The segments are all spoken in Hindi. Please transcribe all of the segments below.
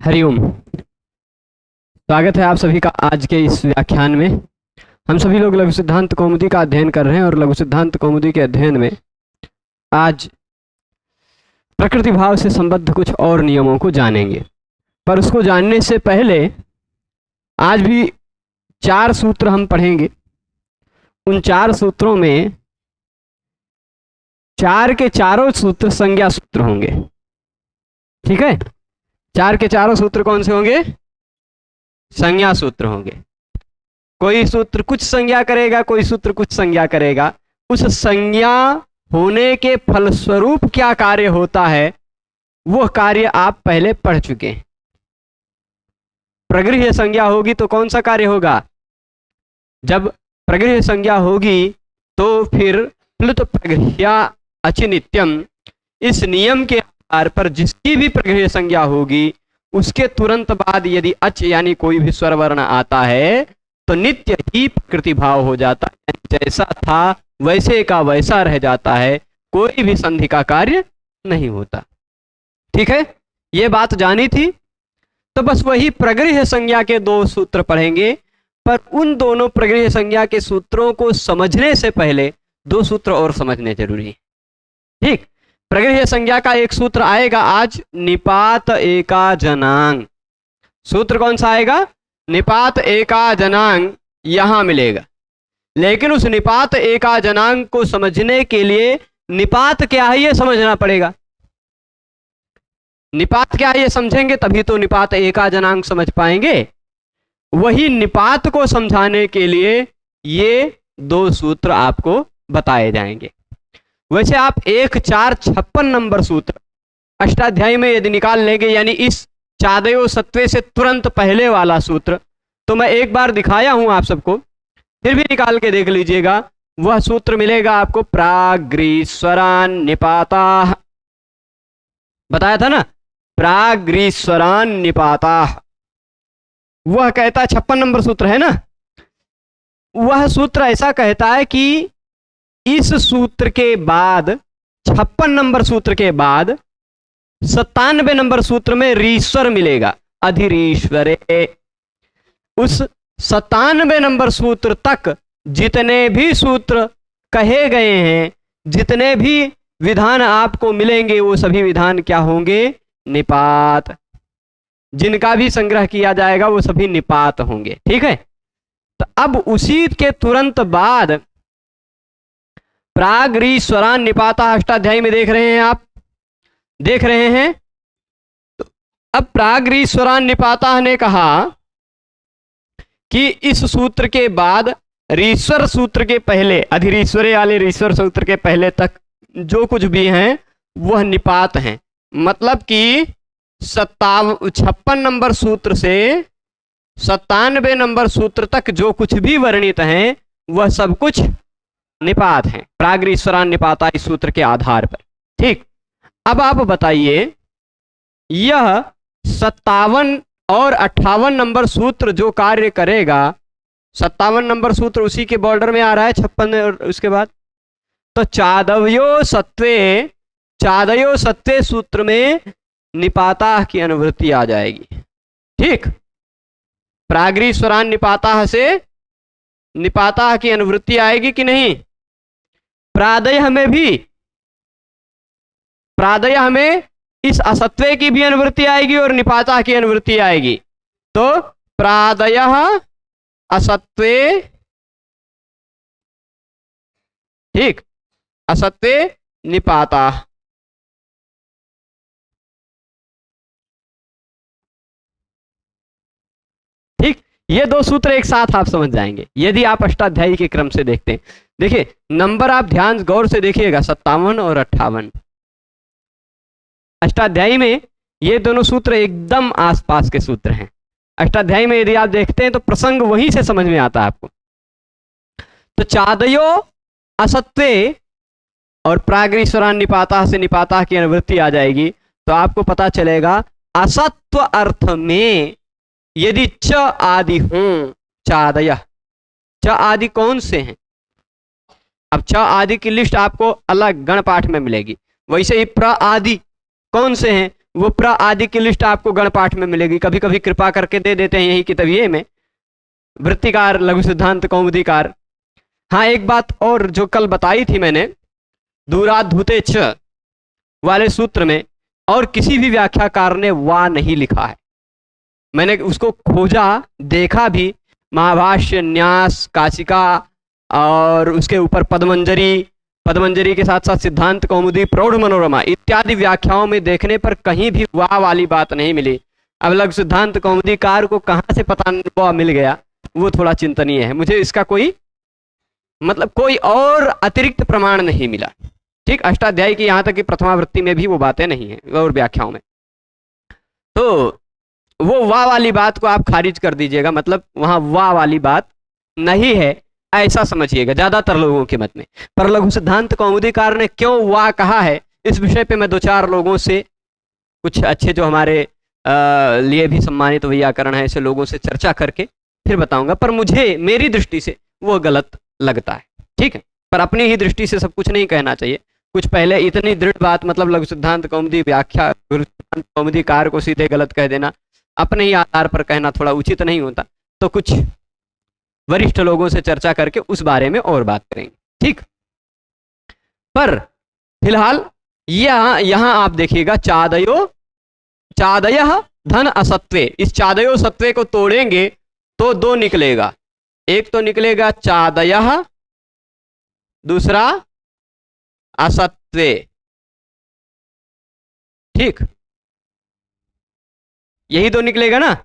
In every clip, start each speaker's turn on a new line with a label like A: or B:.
A: हरिओम। स्वागत है आप सभी का आज के इस व्याख्यान में। हम सभी लोग लघु सिद्धांत कौमुदी का अध्ययन कर रहे हैं और लघु सिद्धांत कौमुदी के अध्ययन में आज प्रकृति भाव से संबद्ध कुछ और नियमों को जानेंगे। पर उसको जानने से पहले आज भी 4 सूत्र हम पढ़ेंगे। उन 4 सूत्रों में 4 के चारों सूत्र संज्ञा सूत्र होंगे। ठीक है, 4 के चारों सूत्र कौन से होंगे? संज्ञा सूत्र होंगे। कोई सूत्र कुछ संज्ञा करेगा, कोई सूत्र कुछ संज्ञा करेगा। उस संज्ञा होने के फलस्वरूप क्या कार्य होता है वो कार्य आप पहले पढ़ चुके हैं। प्रगृह्य संज्ञा होगी तो कौन सा कार्य होगा? जब प्रगृह्य संज्ञा होगी तो फिर प्लुत प्रगृह्या अचिनित्यम, इस नियम के आधार पर जिसकी भी प्रगृह्य संज्ञा होगी उसके तुरंत बाद यदि अच यानी कोई भी स्वर वर्ण आता है तो नित्य ही प्रकृति भाव हो जाता है, जैसा था वैसे का वैसा रह जाता है, कोई भी संधि का कार्य नहीं होता। ठीक है, ये बात जानी थी। तो बस वही प्रगृह्य संज्ञा के 2 सूत्र पढ़ेंगे, पर उन दोनों प्रगृह्य संज्ञा के सूत्रों को समझने से पहले 2 सूत्र और समझने जरूरी है। ठीक, प्रगृह्य संज्ञा का एक सूत्र आएगा आज, निपात एका जनांग। सूत्र कौन सा आएगा? निपात एका जनांग यहां मिलेगा। लेकिन उस निपात एका जनांग को समझने के लिए निपात क्या है ये समझना पड़ेगा। निपात क्या है ये समझेंगे तभी तो निपात एका जनांग समझ पाएंगे। वही निपात को समझाने के लिए ये 2 सूत्र आपको बताए जाएंगे। वैसे आप 1-4-56 नंबर सूत्र अष्टाध्यायी में यदि निकाल लेंगे, यानी इस चादयो सत्वे से तुरंत पहले वाला सूत्र, तो मैं एक बार दिखाया हूं आप सबको, फिर भी निकाल के देख लीजिएगा। वह सूत्र मिलेगा आपको, प्राग्रीस्वरान निपाता। बताया था ना, प्राग्रीस्वरान निपाता। वह कहता 56 नंबर सूत्र है ना। वह सूत्र ऐसा कहता है कि इस सूत्र के बाद 56 नंबर सूत्र के बाद 97 नंबर सूत्र में रीश्वर मिलेगा, अधिरीश्वरे। उस 97 नंबर सूत्र तक जितने भी सूत्र कहे गए हैं, जितने भी विधान आपको मिलेंगे, वो सभी विधान क्या होंगे? निपात। जिनका भी संग्रह किया जाएगा वो सभी निपात होंगे। ठीक है, तो अब उसी के तुरंत बाद प्राग्रीस्वरान निपाता अष्टाध्यायी में देख रहे हैं, आप देख रहे हैं। तो अब प्राग्रीस्वरान निपाता ने कहा कि इस सूत्र के बाद रीश्वर सूत्र के पहले, अधिरीश्वरे वाले रीश्वर सूत्र के पहले तक जो कुछ भी हैं वह निपात हैं। मतलब कि 56 नंबर सूत्र से 97 नंबर सूत्र तक जो कुछ भी वर्णित हैं वह सब कुछ निपात हैं, प्राग्रीस्वरान निपाता इस सूत्र के आधार पर। ठीक, अब आप बताइए, यह 57 और 58 नंबर सूत्र जो कार्य करेगा, 57 नंबर सूत्र उसी के बॉर्डर में आ रहा है 56 और उसके बाद, तो चादयो सत्वे सूत्र में निपाता की अनुवृत्ति आ जाएगी। ठीक, प्राग्रीस्वरान निपाता से निपाता की अनुवृत्ति आएगी कि नहीं? प्रादयः में इस असत्वे की भी अनुवृत्ति आएगी और निपाता की अनुवृत्ति आएगी। तो प्रादयः असत्वे, ठीक, असत्वे निपाता। ठीक, ये 2 सूत्र एक साथ आप समझ जाएंगे यदि आप अष्टाध्यायी के क्रम से देखते हैं। देखिए नंबर आप ध्यान गौर से देखिएगा, 57 और 58। अष्टाध्यायी में ये दोनों सूत्र एकदम आसपास के सूत्र हैं। अष्टाध्यायी में यदि आप देखते हैं तो प्रसंग वहीं से समझ में आता है आपको। तो चादयो असत्वे और प्राग्रीस्वरान निपाता से निपाता की अनुवृत्ति आ जाएगी, तो आपको पता चलेगा असत्व अर्थ में यदि च आदि हों, चादय, च आदि कौन से हैं? अब च आदि की लिस्ट आपको अलग गणपाठ में मिलेगी। वैसे ही प्र आदि कौन से हैं? वो प्र आदि की लिस्ट आपको गण पाठ में मिलेगी, कभी कभी कृपा करके दे देते हैं यही किताबिये में, वृत्तिकार, लघु सिद्धांत, कौमुदीकार। हाँ, एक बात और जो कल बताई थी मैंने, दूराधूते च वाले सूत्र में और किसी भी व्याख्याकार ने वा नहीं लिखा है। मैंने उसको खोजा, देखा भी, महाभाष्य, न्यास, काशिका और उसके ऊपर पद्मंजरी, पद्मंजरी के साथ साथ सिद्धांत कौमुदी, प्रौढ़ मनोरमा इत्यादि व्याख्याओं में देखने पर कहीं भी वाह वाली बात नहीं मिली। अब लघु सिद्धांत कौमुदीकार को कहाँ से पता वाह मिल गया, वो थोड़ा चिंतनीय है। मुझे इसका कोई मतलब कोई और अतिरिक्त प्रमाण नहीं मिला। ठीक, अष्टाध्यायी की यहाँ तक कि प्रथमावृत्ति में भी वो बातें नहीं है और व्याख्याओं में। तो वो वाह वाली बात को आप खारिज कर दीजिएगा, मतलब वहां वाह वाली बात नहीं है, ऐसा समझिएगा ज्यादातर लोगों के मत में। पर लघु सिद्धांत कौमुदीकार ने क्यों वाह कहा है, इस विषय पे मैं दो चार लोगों से, कुछ अच्छे जो हमारे लिए भी सम्मानित व्याकरण है, ऐसे लोगों से चर्चा करके फिर बताऊंगा। पर मुझे मेरी दृष्टि से वो गलत लगता है। ठीक है, पर अपनी ही दृष्टि से सब कुछ नहीं कहना चाहिए। कुछ पहले इतनी दृढ़ बात, मतलब लघु सिद्धांत कौमुदी व्याख्या कौमुदीकार को सीधे गलत कह देना, अपने ही आधार पर कहना थोड़ा उचित नहीं होता। तो कुछ वरिष्ठ लोगों से चर्चा करके उस बारे में और बात करेंगे। ठीक, पर फिलहाल यहां आप देखिएगा, चादय धन असत्वे, इस चादयो सत्वे को तोड़ेंगे तो दो निकलेगा। एक तो निकलेगा चादय, दूसरा असत्वे। ठीक, यही दो निकलेगा ना।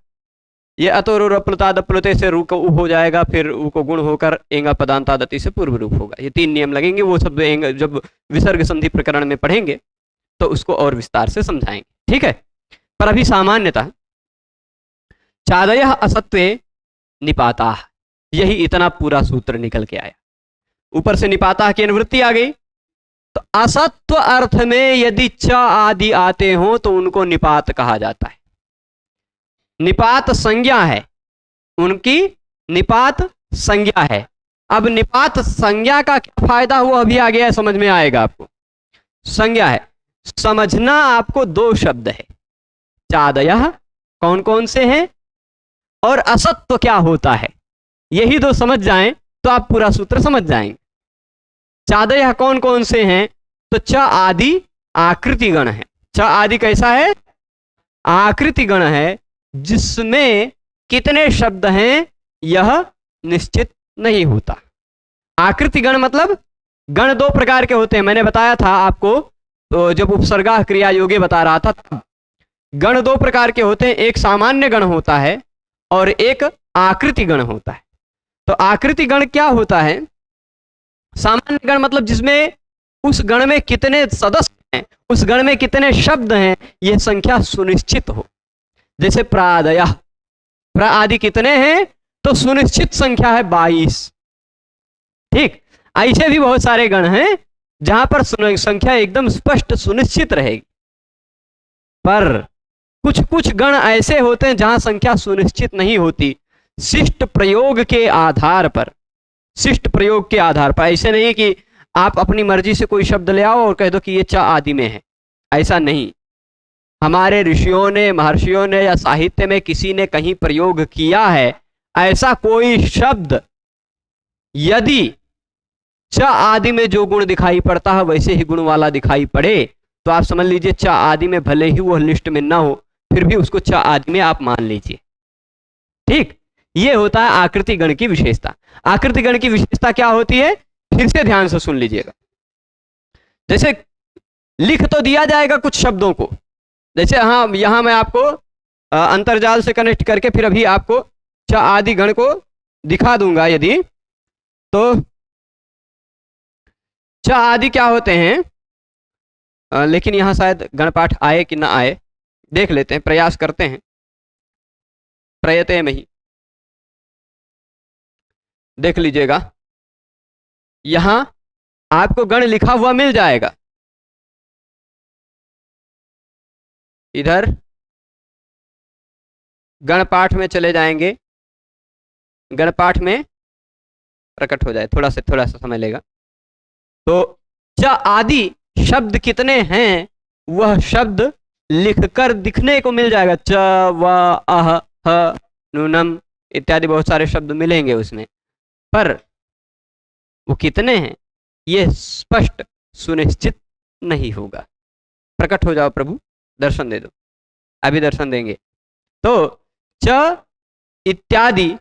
A: ये अतोरुप्लुतादप्लुते से रू को उ हो जाएगा, फिर उ को गुण होकर एंगा पदांतादति से पूर्व रूप होगा। ये तीन नियम लगेंगे, वो सब जब विसर्ग संधि प्रकरण में पढ़ेंगे तो उसको और विस्तार से समझाएंगे। ठीक है, पर अभी सामान्यतः चादय असत्वे निपाता, यही इतना पूरा सूत्र निकल के आया। ऊपर से निपाता की अनुवृत्ति आ गई, तो असत्व अर्थ में यदि च आदि आते हो तो उनको निपात कहा जाता है। निपात संज्ञा है, उनकी निपात संज्ञा है। अब निपात संज्ञा का क्या फायदा हुआ, अभी आ गया, समझ में आएगा आपको। संज्ञा है, समझना आपको दो शब्द है, चादयः कौन कौन से हैं और असत्व क्या होता है, यही दो समझ जाएं तो आप पूरा सूत्र समझ जाएंगे। चादयः कौन कौन से हैं, तो च आदि आकृति गण है। च आदि कैसा है, आकृति गण है, जिसमें कितने शब्द हैं यह निश्चित नहीं होता। आकृति गण मतलब गण दो प्रकार के होते हैं, मैंने बताया था आपको, तो जब उपसर्गा क्रिया योगे बता रहा था, गण दो प्रकार के होते हैं, एक सामान्य गण होता है और एक आकृति गण होता है। तो आकृति गण क्या होता है, सामान्य गण मतलब जिसमें उस गण में कितने सदस्य हैं, उस गण में कितने शब्द हैं, यह संख्या सुनिश्चित हो। जैसे प्रादय, प्र आदि कितने हैं, तो सुनिश्चित संख्या है 22। ठीक, ऐसे भी बहुत सारे गण हैं जहां पर संख्या एकदम स्पष्ट सुनिश्चित रहेगी। पर कुछ कुछ गण ऐसे होते हैं जहां संख्या सुनिश्चित नहीं होती, शिष्ट प्रयोग के आधार पर। शिष्ट प्रयोग के आधार पर, ऐसे नहीं कि आप अपनी मर्जी से कोई शब्द ले आओ और कह दो कि ये च आदि में है, ऐसा नहीं। हमारे ऋषियों ने, महर्षियों ने या साहित्य में किसी ने कहीं प्रयोग किया है ऐसा कोई शब्द, यदि च आदि में जो गुण दिखाई पड़ता है वैसे ही गुण वाला दिखाई पड़े, तो आप समझ लीजिए च आदि में भले ही वो लिस्ट में ना हो, फिर भी उसको च आदि में आप मान लीजिए। ठीक, ये होता है आकृति गण की विशेषता। आकृति गण की विशेषता क्या होती है, फिर से ध्यान से सुन लीजिएगा। जैसे लिख तो दिया जाएगा कुछ शब्दों को, जैसे हाँ, यहां मैं आपको अंतर्जाल से कनेक्ट करके फिर अभी आपको च आदि गण को दिखा दूंगा यदि, तो च आदि क्या होते हैं, लेकिन यहां शायद गणपाठ आए कि ना आए, देख लेते हैं, प्रयास करते हैं, प्रयते में ही देख लीजिएगा। यहां आपको गण लिखा हुआ मिल जाएगा, इधर गणपाठ में चले जाएंगे, गणपाठ में प्रकट हो जाए, थोड़ा सा समय लेगा। तो च आदि शब्द कितने हैं, वह शब्द लिखकर दिखने को मिल जाएगा, च व अह ह नूनम इत्यादि बहुत सारे शब्द मिलेंगे उसमें, पर वो कितने हैं ये स्पष्ट सुनिश्चित नहीं होगा। प्रकट हो जाओ प्रभु, दर्शन दे दो। अभी दर्शन देंगे। तो च इत्यादि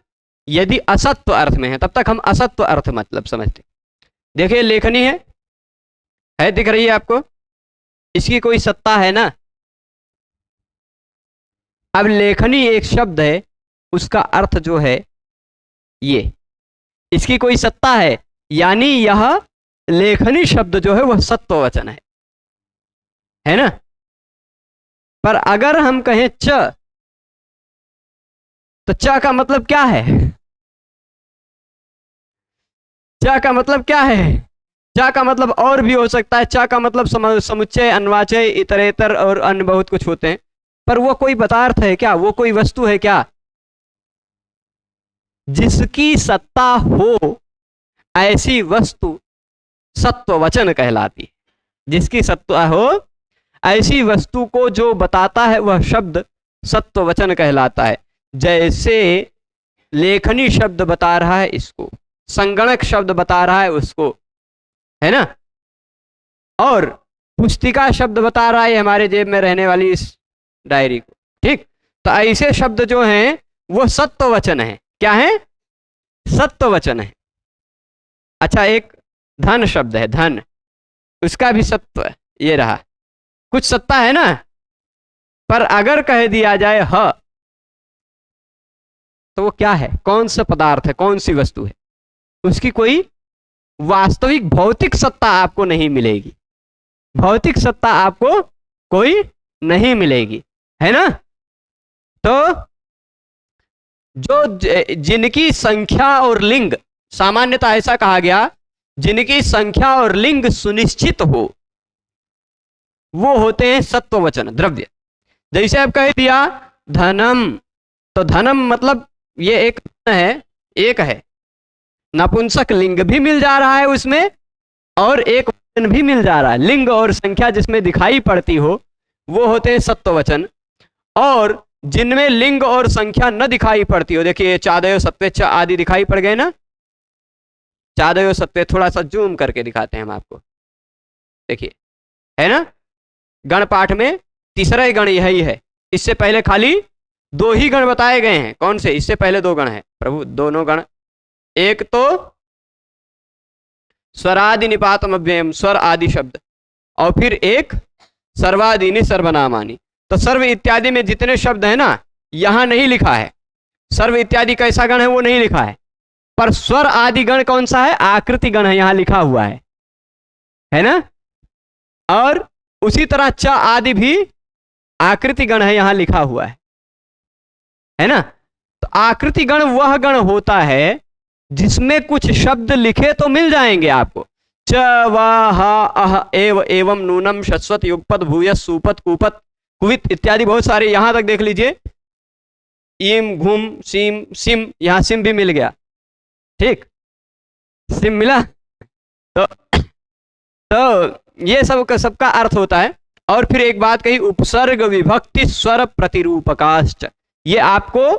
A: यदि असत्व अर्थ में है, तब तक हम असत्व अर्थ मतलब समझते। देखिए लेखनी है दिख रही है आपको, इसकी कोई सत्ता है ना। अब लेखनी एक शब्द है, उसका अर्थ जो है ये, इसकी कोई सत्ता है, यानी यह लेखनी शब्द जो है वह सत्व वचन है ना। पर अगर हम कहें च, तो च का मतलब क्या है? च का मतलब क्या है? च का मतलब और भी हो सकता है। च का मतलब समुच्चय, अन्वाचय, इतरेतर और अन्य बहुत कुछ होते हैं। पर वो कोई पदार्थ है क्या? वो कोई वस्तु है क्या? जिसकी सत्ता हो ऐसी वस्तु सत्व वचन कहलाती है। जिसकी सत्ता हो ऐसी वस्तु को जो बताता है वह शब्द सत्व वचन कहलाता है। जैसे लेखनी शब्द बता रहा है इसको, संगणक शब्द बता रहा है उसको, है ना, और पुस्तिका शब्द बता रहा है हमारे जेब में रहने वाली इस डायरी को। ठीक, तो ऐसे शब्द जो हैं वो सत्व वचन है। क्या है? सत्व वचन है। अच्छा, एक धन शब्द है, धन, उसका भी सत्व है, ये रहा, कुछ सत्ता है ना। पर अगर कह दिया जाए ह, तो वो क्या है? कौन सा पदार्थ है? कौन सी वस्तु है? उसकी कोई वास्तविक भौतिक सत्ता आपको नहीं मिलेगी। भौतिक सत्ता आपको कोई नहीं मिलेगी, है ना। तो जो जिनकी संख्या और लिंग, सामान्यतः ऐसा कहा गया, जिनकी संख्या और लिंग सुनिश्चित हो वो होते हैं सत्व वचन द्रव्य। जैसे अब कह दिया धनम, तो धनम मतलब ये एक है, एक है, नपुंसक लिंग भी मिल जा रहा है उसमें और एक वचन भी मिल जा रहा है। लिंग और संख्या जिसमें दिखाई पड़ती हो वो होते हैं सत्व वचन, और जिनमें लिंग और संख्या न दिखाई पड़ती हो, देखिए चादयो सत्वे च आदि दिखाई पड़ गए ना। चादयो सत्वे, थोड़ा सा जूम करके दिखाते हैं हम आपको, देखिए, है ना। गण पाठ में तीसरा ही गण यही है। इससे पहले खाली दो ही गण बताए गए हैं। कौन से? इससे पहले दो गण हैं प्रभु, दोनों गण, एक तो स्वरादि निपातम अव्ययम, स्वर आदि शब्द, और फिर एक सर्वादीनि सर्वनामानि। तो सर्व इत्यादि में जितने शब्द है ना, यहां नहीं लिखा है सर्व इत्यादि कैसा गण है, वो नहीं लिखा है। पर स्वर आदि गण कौन सा है? आकृति गण है, यहां लिखा हुआ है ना। और उसी तरह च आदि भी आकृति गण है, यहां लिखा हुआ है ना। तो आकृति गण वह गण होता है जिसमें कुछ शब्द लिखे तो मिल जाएंगे आपको, च व ह अह एव एवं नूनम शश्वत युगपत भूयस सुपत कुपत कुवित इत्यादि बहुत सारे। यहां तक देख लीजिए, ईम घुम सीम सिम, यहां सिम भी मिल गया। ठीक, सिम मिला। तो ये सबका अर्थ होता है। और फिर एक बात कही, उपसर्ग विभक्ति स्वर प्रतिरूपकाश्च, ये आपको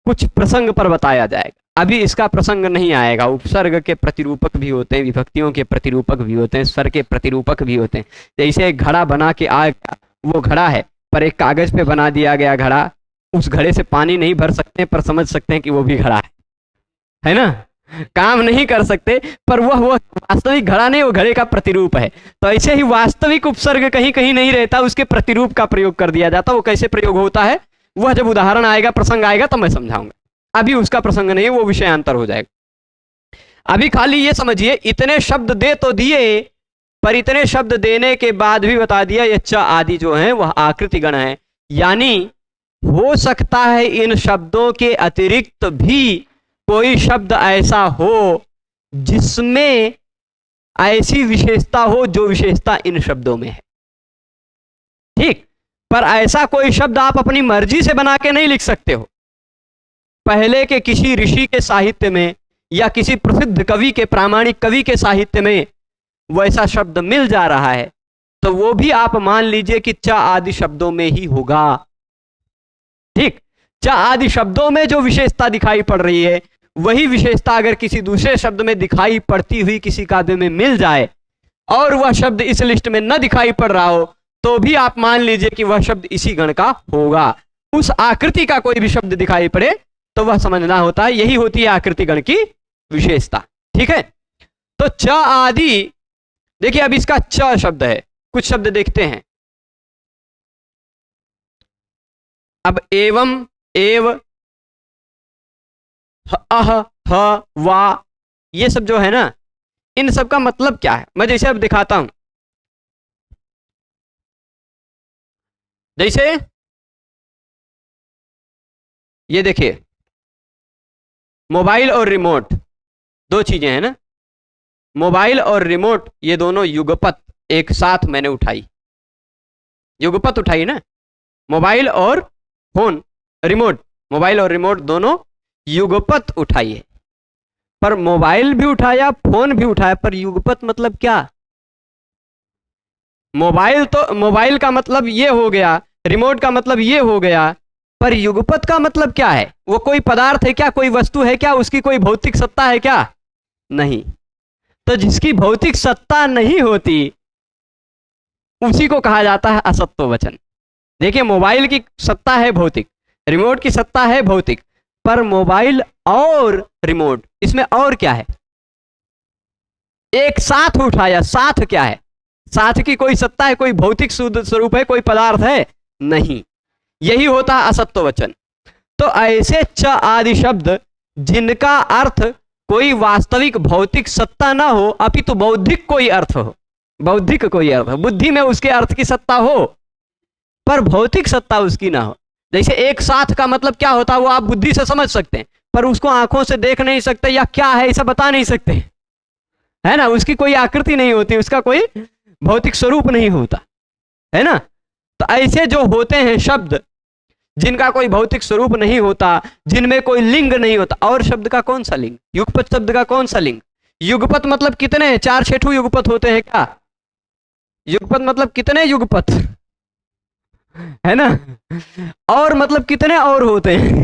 A: कुछ प्रसंग पर बताया जाएगा। अभी इसका प्रसंग नहीं आएगा। उपसर्ग के प्रतिरूपक भी होते हैं, विभक्तियों के प्रतिरूपक भी होते हैं, स्वर के प्रतिरूपक भी होते हैं। जैसे एक घड़ा बना के आ गया, वो घड़ा है, पर एक कागज पे बना दिया गया घड़ा, उस घड़े से पानी नहीं भर सकते पर समझ सकते हैं कि वो भी घड़ा है ना। काम नहीं कर सकते, पर वह वास्तविक घड़ा नहीं, वो घड़े का प्रतिरूप है। तो ऐसे ही वास्तविक उपसर्ग कहीं कहीं नहीं रहता, उसके प्रतिरूप का प्रयोग कर दिया जाता। वो कैसे प्रयोग होता है वह जब उदाहरण आएगा, प्रसंग आएगा, तो मैं समझाऊंगा। अभी उसका प्रसंग नहीं है, वो विषयांतर हो जाएगा। अभी खाली ये समझिए, इतने शब्द दे तो दिए, पर इतने शब्द देने के बाद भी बता दिया ये च आदि जो है वह आकृति गण है। यानी हो सकता है इन शब्दों के अतिरिक्त भी कोई शब्द ऐसा हो जिसमें ऐसी विशेषता हो जो विशेषता इन शब्दों में है। ठीक, पर ऐसा कोई शब्द आप अपनी मर्जी से बना के नहीं लिख सकते हो। पहले के किसी ऋषि के साहित्य में या किसी प्रसिद्ध कवि के, प्रामाणिक कवि के साहित्य में वैसा शब्द मिल जा रहा है, तो वो भी आप मान लीजिए कि च आदि शब्दों में ही होगा। ठीक, च आदि शब्दों में जो विशेषता दिखाई पड़ रही है वही विशेषता अगर किसी दूसरे शब्द में दिखाई पड़ती हुई किसी काव्य में मिल जाए और वह शब्द इस लिस्ट में न दिखाई पड़ रहा हो तो भी आप मान लीजिए कि वह शब्द इसी गण का होगा। उस आकृति का कोई भी शब्द दिखाई पड़े तो वह समझना होता है, यही होती है आकृति गण की विशेषता। ठीक है, तो च आदि, देखिए अब इसका च शब्द है, कुछ शब्द देखते हैं। अब एवं, एव, अह, ह, वा, ये सब जो है ना, इन सब का मतलब क्या है? मैं जैसे अब दिखाता हूं, जैसे ये देखिए, मोबाइल और रिमोट दो चीजें हैं ना, मोबाइल और रिमोट ये दोनों युगपत एक साथ मैंने उठाई, युगपत उठाई ना, मोबाइल और फोन, रिमोट, मोबाइल और रिमोट दोनों युगपत उठाई है। पर मोबाइल भी उठाया, फोन भी उठाया, पर युगपत मतलब क्या? मोबाइल तो, मोबाइल का मतलब ये हो गया, रिमोट का मतलब ये हो गया, पर युगपत का मतलब क्या है? वो कोई पदार्थ है क्या, कोई वस्तु है क्या, उसकी कोई भौतिक सत्ता है क्या? नहीं। तो जिसकी भौतिक सत्ता नहीं होती उसी को कहा जाता है असत्व वचन। देखिए, मोबाइल की सत्ता है भौतिक, रिमोट की सत्ता है भौतिक, पर मोबाइल और रिमोट, इसमें और क्या है? एक साथ उठाया, साथ क्या है? साथ की कोई सत्ता है, कोई भौतिक स्वरूप है, कोई पदार्थ है? नहीं। यही होता है असत्व वचन। तो ऐसे च आदि शब्द जिनका अर्थ कोई वास्तविक भौतिक सत्ता ना हो अपितु बौद्धिक कोई अर्थ हो, बौद्धिक कोई अर्थ हो, बुद्धि में उसके अर्थ की सत्ता हो पर भौतिक सत्ता उसकी ना हो। जैसे एक साथ का मतलब क्या होता है वो आप बुद्धि से समझ सकते हैं, पर उसको आंखों से देख नहीं सकते या क्या है ऐसा बता नहीं सकते, है ना, उसकी कोई आकृति नहीं होती, उसका कोई भौतिक स्वरूप नहीं होता, है ना। तो ऐसे जो होते हैं शब्द जिनका कोई भौतिक स्वरूप नहीं होता, जिनमें कोई लिंग नहीं होता, और शब्द का कौन सा लिंग? युगपत शब्द का कौन सा लिंग? युगपत मतलब कितने हैं? 4-6 युगपत होते हैं क्या? युगपत मतलब कितने युगपत, है ना, और मतलब कितने और होते हैं?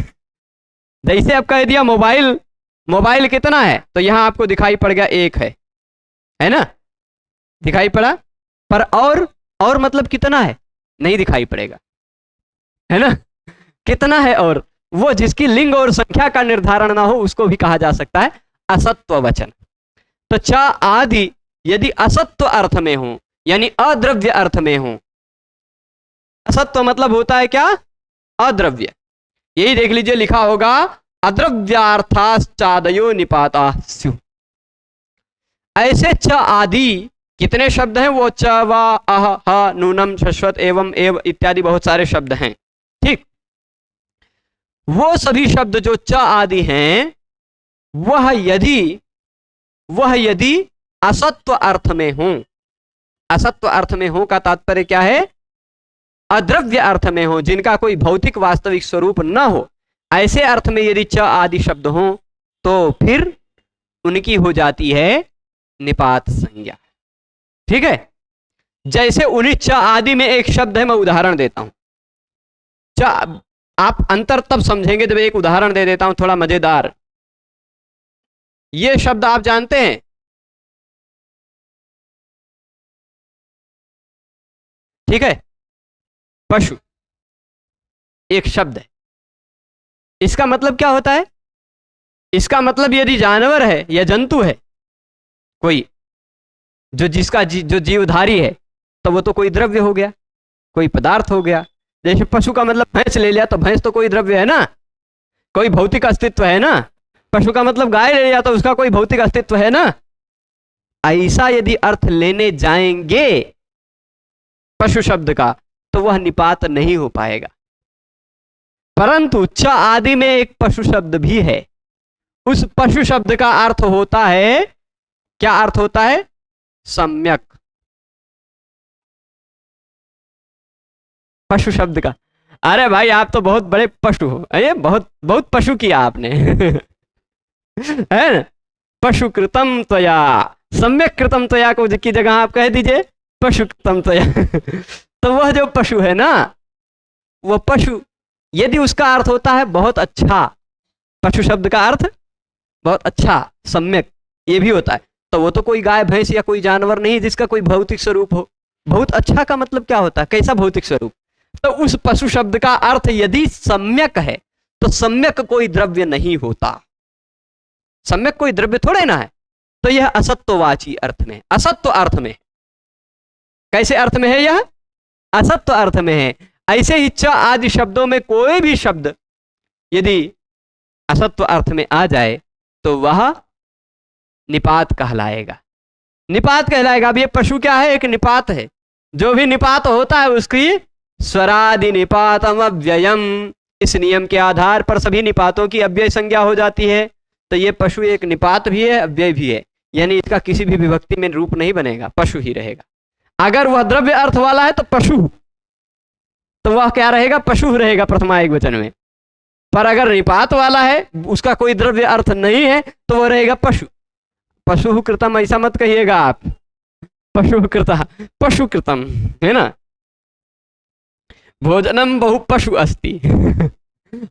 A: जैसे अब कह दिया मोबाइल, मोबाइल कितना है तो यहां आपको दिखाई पड़ गया एक है ना, दिखाई पड़ा, पर और मतलब कितना है? नहीं दिखाई पड़ेगा, है ना। कितना है? और वो जिसकी लिंग और संख्या का निर्धारण ना हो उसको भी कहा जा सकता है असत्व वचन। तो च आदि यदि असत्व अर्थ में हो यानी अद्रव्य अर्थ में हो, असत्व मतलब होता है क्या? अद्रव्य। यही देख लीजिए लिखा होगा अद्रव्यार्थाश्चादयो निपाता स्यु। ऐसे च आदि कितने शब्द हैं? वो च, वा, अह, ह, नूनम, शश्वत, एवं, एव इत्यादि बहुत सारे शब्द हैं। ठीक, वो सभी शब्द जो च आदि हैं वह यदि असत्व अर्थ में हो, असत्व अर्थ में हो का तात्पर्य क्या है? अद्रव्य अर्थ में हो, जिनका कोई भौतिक वास्तविक स्वरूप न हो, ऐसे अर्थ में यदि च आदि शब्द हो तो फिर उनकी हो जाती है निपात संज्ञा। ठीक है, जैसे उन्हीं च आदि में एक शब्द है, मैं उदाहरण देता हूं। च, आप अंतर तब समझेंगे जब एक उदाहरण दे देता हूं थोड़ा मजेदार। ये शब्द आप जानते हैं, ठीक है, पशु एक शब्द है। इसका मतलब क्या होता है? इसका मतलब यदि जानवर है या जंतु है कोई, जो जिसका जो जीवधारी है, तो वो तो कोई द्रव्य हो गया, कोई पदार्थ हो गया। जैसे पशु का मतलब भैंस ले लिया तो भैंस तो कोई द्रव्य है ना, कोई भौतिक अस्तित्व है ना। पशु का मतलब गाय ले लिया तो उसका कोई भौतिक अस्तित्व है ना। ऐसा यदि अर्थ लेने जाएंगे पशु शब्द का तो वह निपात नहीं हो पाएगा। परंतु च आदि में एक पशु शब्द भी है, उस पशु शब्द का अर्थ होता है, क्या अर्थ होता है? सम्यक। पशु शब्द का, अरे भाई आप तो बहुत बड़े पशु हो, अरे बहुत बहुत पशु किया आपने है ना। पशु कृतम त्वया, सम्यक कृतम त्वया को की जगह आप कह दीजिए पशु तम तो वह जो पशु है ना, वह पशु, यदि उसका अर्थ होता है बहुत अच्छा, पशु शब्द का अर्थ बहुत अच्छा, सम्यक, ये भी होता है, तो वो तो कोई गाय भैंस या कोई जानवर नहीं जिसका कोई भौतिक स्वरूप हो। बहुत अच्छा का मतलब क्या होता है, कैसा भौतिक स्वरूप? तो उस पशु शब्द का अर्थ यदि सम्यक है तो सम्यक कोई द्रव्य नहीं होता, सम्यक कोई द्रव्य थोड़े ना है। तो यह असत्ववाची अर्थ में, असत्व अर्थ में, कैसे अर्थ में है? यह असत्व अर्थ में है। ऐसे ही च आदि शब्दों में कोई भी शब्द यदि असत्व अर्थ में आ जाए तो वह निपात कहलाएगा, निपात कहलाएगा। अब ये पशु क्या है? एक निपात है। जो भी निपात होता है उसकी स्वरादि निपातम अव्ययम, इस नियम के आधार पर सभी निपातों की अव्यय संज्ञा हो जाती है। तो ये पशु एक निपात भी है, अव्यय भी है, यानी इसका किसी भी विभक्ति में रूप नहीं बनेगा, पशु ही रहेगा। अगर वह द्रव्य अर्थ वाला है तो पशु, तो वह क्या रहेगा? पशु रहेगा प्रथमा एक वचन में। पर अगर निपात वाला है, उसका कोई द्रव्य अर्थ नहीं है, तो वह रहेगा पशु। पशु कृतम ऐसा मत कहिएगा आप, पशु कृता, पशु कृतम है ना। भोजनम बहु पशु अस्ति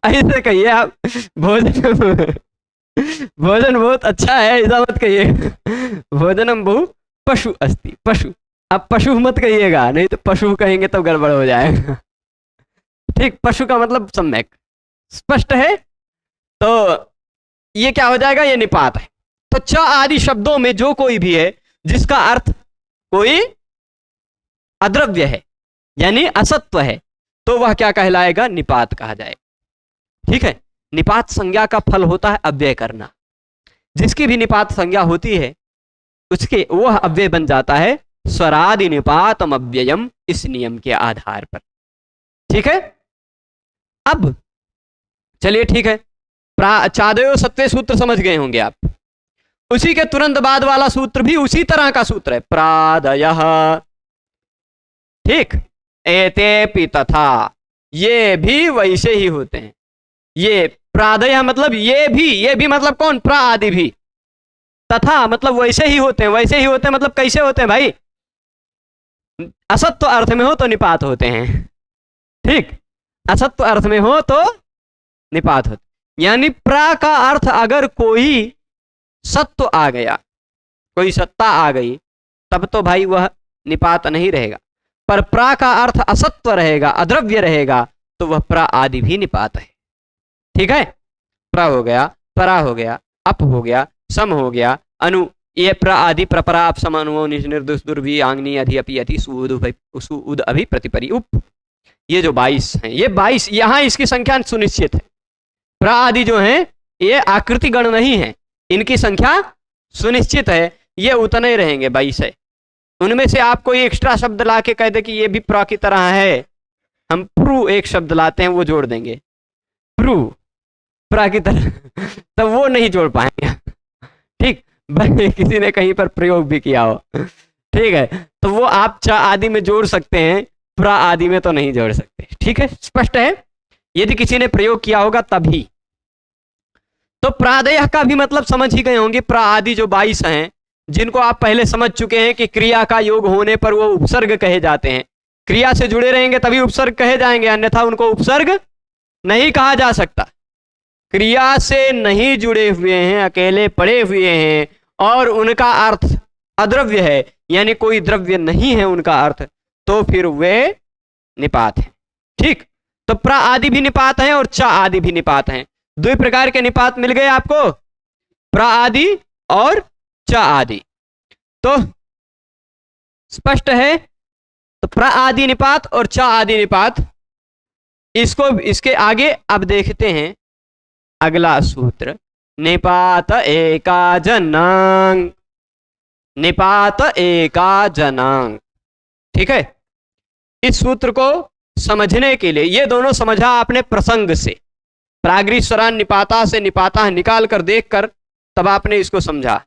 A: ऐसे कहिए आप, भोजन भोजन बहुत अच्छा है, ऐसा मत कहिए। भोजनम बहु पशु अस्ति, पशु। अब पशु मत कहिएगा, नहीं तो पशु कहेंगे तो गड़बड़ हो जाएगा। ठीक, पशु का मतलब सम्यक, स्पष्ट है। तो ये क्या हो जाएगा? ये निपात है। तो च आदि शब्दों में जो कोई भी है जिसका अर्थ कोई अद्रव्य है यानी असत्व है, तो वह क्या कहलाएगा? निपात कहा जाएगा। ठीक है, निपात संज्ञा का फल होता है अव्यय करना। जिसकी भी निपात संज्ञा होती है उसके वह अव्यय बन जाता है स्वरादि निपातम अव्ययम, इस नियम के आधार पर। ठीक है, अब चलिए ठीक है, चादयो सत्वे सूत्र समझ गए होंगे आप। उसी के तुरंत बाद वाला सूत्र भी उसी तरह का सूत्र है, प्रादयः। ठीक, एतेपि तथा, ये भी वैसे ही होते हैं। ये प्रादय मतलब ये भी मतलब कौन? प्रा आदि भी। तथा मतलब वैसे ही होते हैं, वैसे ही होते हैं मतलब कैसे होते हैं भाई? असत्व अर्थ में हो तो निपात होते हैं। ठीक, असत्व अर्थ में हो तो निपात होते, यानी प्रा का अर्थ अगर कोई सत्व आ गया, कोई सत्ता आ गई, तब तो भाई वह निपात नहीं रहेगा। पर प्रा का अर्थ असत्व रहेगा, अद्रव्य रहेगा, तो वह प्रा आदि भी निपात है। ठीक है, प्र हो गया, परा हो गया, अप हो गया, सम हो गया, अनु, ये प्र आदि प्रपरा अप सम अनु निर्दुष दुर्भी आंगनी अधि अपि अति सुउद अभि प्रतिपरि उप, ये जो 22 हैं, ये 22 यहाँ इसकी संख्या सुनिश्चित है। प्र आदि जो हैं ये आकृति गण नहीं है, इनकी संख्या सुनिश्चित है, ये उतने रहेंगे 22 है। उनमें से आप कोई एक्स्ट्रा शब्द ला के कह दे कि ये भी प्र की तरह है, हम प्रू एक शब्द लाते हैं वो जोड़ देंगे, प्रू प्रा की तरह, तो वो नहीं जोड़ पाएंगे। ठीक, किसी ने कहीं पर प्रयोग भी किया हो, ठीक है, तो वो आप च आदि में जोड़ सकते हैं, प्रा आदि में तो नहीं जोड़ सकते। ठीक है, स्पष्ट है, यदि किसी ने प्रयोग किया होगा तभी। तो प्रादय का भी मतलब समझ ही गए होंगे। प्रा आदि जो 22 हैं, जिनको आप पहले समझ चुके हैं कि क्रिया का योग होने पर वो उपसर्ग कहे जाते हैं, क्रिया से जुड़े रहेंगे तभी उपसर्ग कहे जाएंगे, अन्यथा उनको उपसर्ग नहीं कहा जा सकता। क्रिया से नहीं जुड़े हुए हैं, अकेले पड़े हुए हैं और उनका अर्थ अद्रव्य है, यानी कोई द्रव्य नहीं है उनका अर्थ, तो फिर वे निपात हैं। ठीक, तो प्र आदि भी निपात हैं और च आदि भी निपात हैं। दो प्रकार के निपात मिल गए आपको, प्र आदि और च आदि। तो स्पष्ट है, तो प्र आदि निपात और च आदि निपात, इसको इसके आगे अब देखते हैं अगला सूत्र, निपात एका जनांग, निपात एका जनांग। ठीक है, इस सूत्र को समझने के लिए, ये दोनों समझा आपने प्रसंग से, प्रागरी स्वरान निपाता से निपाता निकाल कर देखकर तब आपने इसको समझा।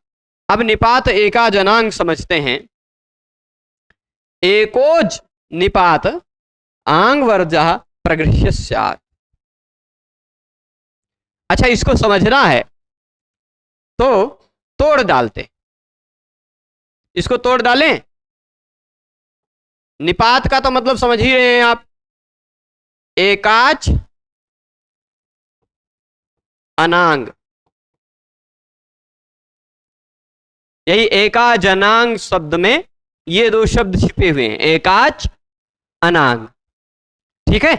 A: अब निपात एका जनांग समझते हैं। एकोज निपात आंग वर्जः प्रगृह्य स्यात्। अच्छा, इसको समझना है तो तोड़ डालते, इसको तोड़ डालें। निपात का तो मतलब समझ ही रहे हैं आप, एकाच अनांग, यही एकाजनांग शब्द में ये दो शब्द छिपे हुए हैं, एकाच अनांग। ठीक है,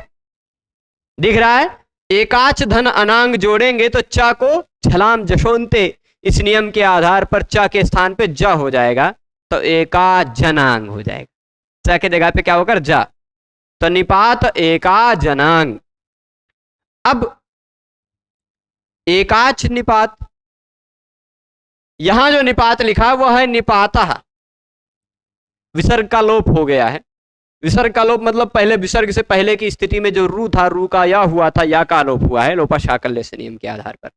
A: दिख रहा है, एकाच धन अनांग जोड़ेंगे तो च को झलाम जशोंते, इस नियम के आधार पर च के स्थान पे ज हो जाएगा, तो एकाजनांग हो जाएगा, च के जगह पे क्या होकर ज, तो निपात एकाजनांग। अब एकाच निपात, यहां जो निपात लिखा वह है निपातः, विसर्ग का लोप हो गया है। विसर्ग का लोप मतलब पहले विसर्ग से पहले की स्थिति में जो रू था, रू का या हुआ था, या का लोप हुआ है लोपा शाकल्य से नियम के आधार पर।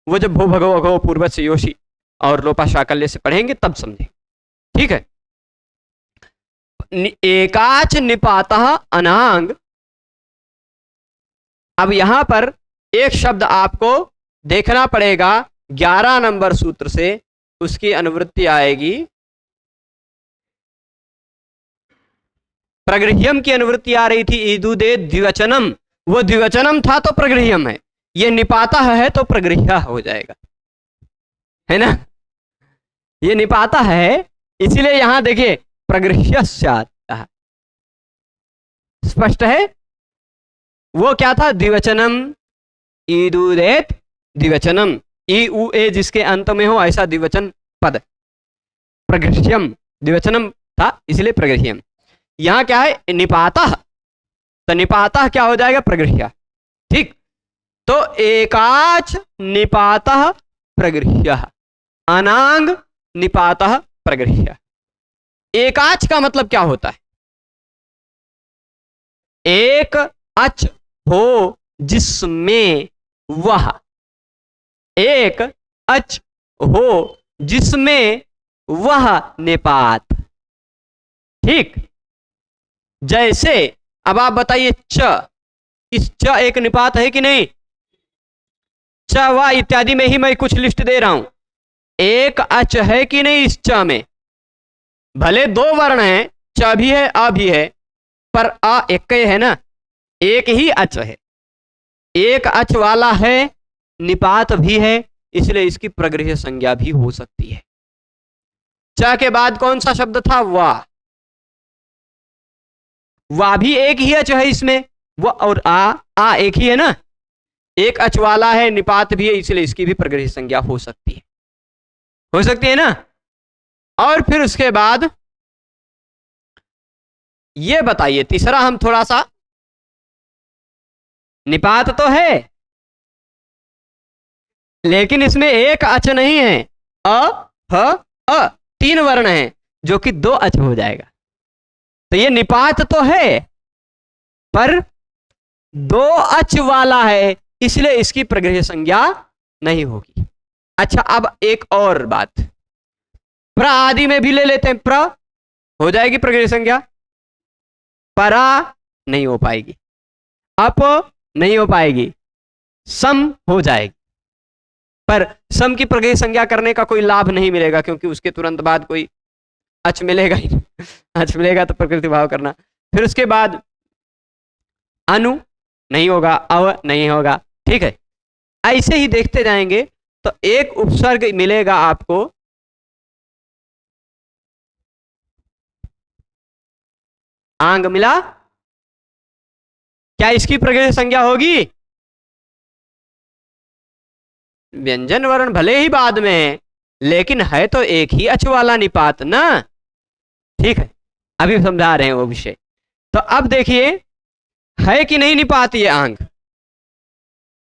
A: वो जब भो भगो अघो पूर्वज से योशी और लोपा शाकल्य से पढ़ेंगे तब समझेंगे। ठीक है, एकाच निपातः अनांग। अब यहां पर एक शब्द आपको देखना पड़ेगा, 11 नंबर सूत्र से उसकी अनुवृत्ति आएगी, प्रगृह्यम की अनुवृत्ति आ रही थी, ईदुदे द्विवचनम, वो द्विवचनम था तो प्रगृह्यम है, ये निपाता है तो प्रगृह्य हो जाएगा, है ना, ये निपाता है, इसीलिए यहां देखिए प्रगृह्य कहा, स्पष्ट है। वो क्या था, द्विवचनम, ईदुदेत द्विवचनम, ई उ ए जिसके अंत में हो ऐसा द्विवचन पद, प्रगृह्यम द्विवचनम था इसलिए प्रगृह्यम। यहां क्या है, निपातः, तो निपातः क्या हो जाएगा, प्रगृह्य। ठीक, तो एकाच निपातः प्रगृह्य, अनांग निपातः प्रगृह्य। एकाच का मतलब क्या होता है, एक अच हो जिसमें वह, एक अच हो जिसमें वह निपात। ठीक, जैसे अब आप बताइए च, इस च एक निपात है कि नहीं, च व इत्यादि में ही मैं कुछ लिस्ट दे रहा हूं, एक अच है कि नहीं इस च में, भले दो वर्ण हैं, च भी है अ भी है, पर अ एक है ना, एक ही अच है, एक अच वाला है, निपात भी है, इसलिए इसकी प्रगृह्य संज्ञा भी हो सकती है। च के बाद कौन सा शब्द था, वा, वा भी एक ही अच है इसमें, वो और आ एक ही है ना, एक अच वाला है, निपात भी है, इसलिए इसकी भी प्रगृह्य संज्ञा हो सकती है, हो सकती है ना। और फिर उसके बाद ये बताइए तीसरा, हम थोड़ा सा, निपात तो है लेकिन इसमें एक अच नहीं है, अ ह अ, तीन वर्ण हैं जो कि दो अच हो जाएगा, तो ये निपात तो है पर दो अच वाला है, इसलिए इसकी प्रगृह्य संज्ञा नहीं होगी। अच्छा, अब एक और बात, प्र आदि में भी ले लेते हैं, प्र हो जाएगी प्रगृह्य संज्ञा, परा नहीं हो पाएगी, अप नहीं हो पाएगी, सम हो जाएगी, पर सम की प्रगृह्य संज्ञा करने का कोई लाभ नहीं मिलेगा क्योंकि उसके तुरंत बाद कोई अच मिलेगा ही नहीं। अच मिलेगा तो प्रकृति भाव करना, फिर उसके बाद अनु नहीं होगा, अव नहीं होगा। ठीक है, ऐसे ही देखते जाएंगे तो एक उपसर्ग मिलेगा आपको, आंग मिला, क्या इसकी प्रगृह्य संज्ञा होगी, व्यंजन वर्ण भले ही बाद में है लेकिन है तो एक ही अच वाला निपात ना। ठीक है, अभी समझा रहे हैं वो विषय। तो अब देखिए है कि नहीं निपात, ये आंग,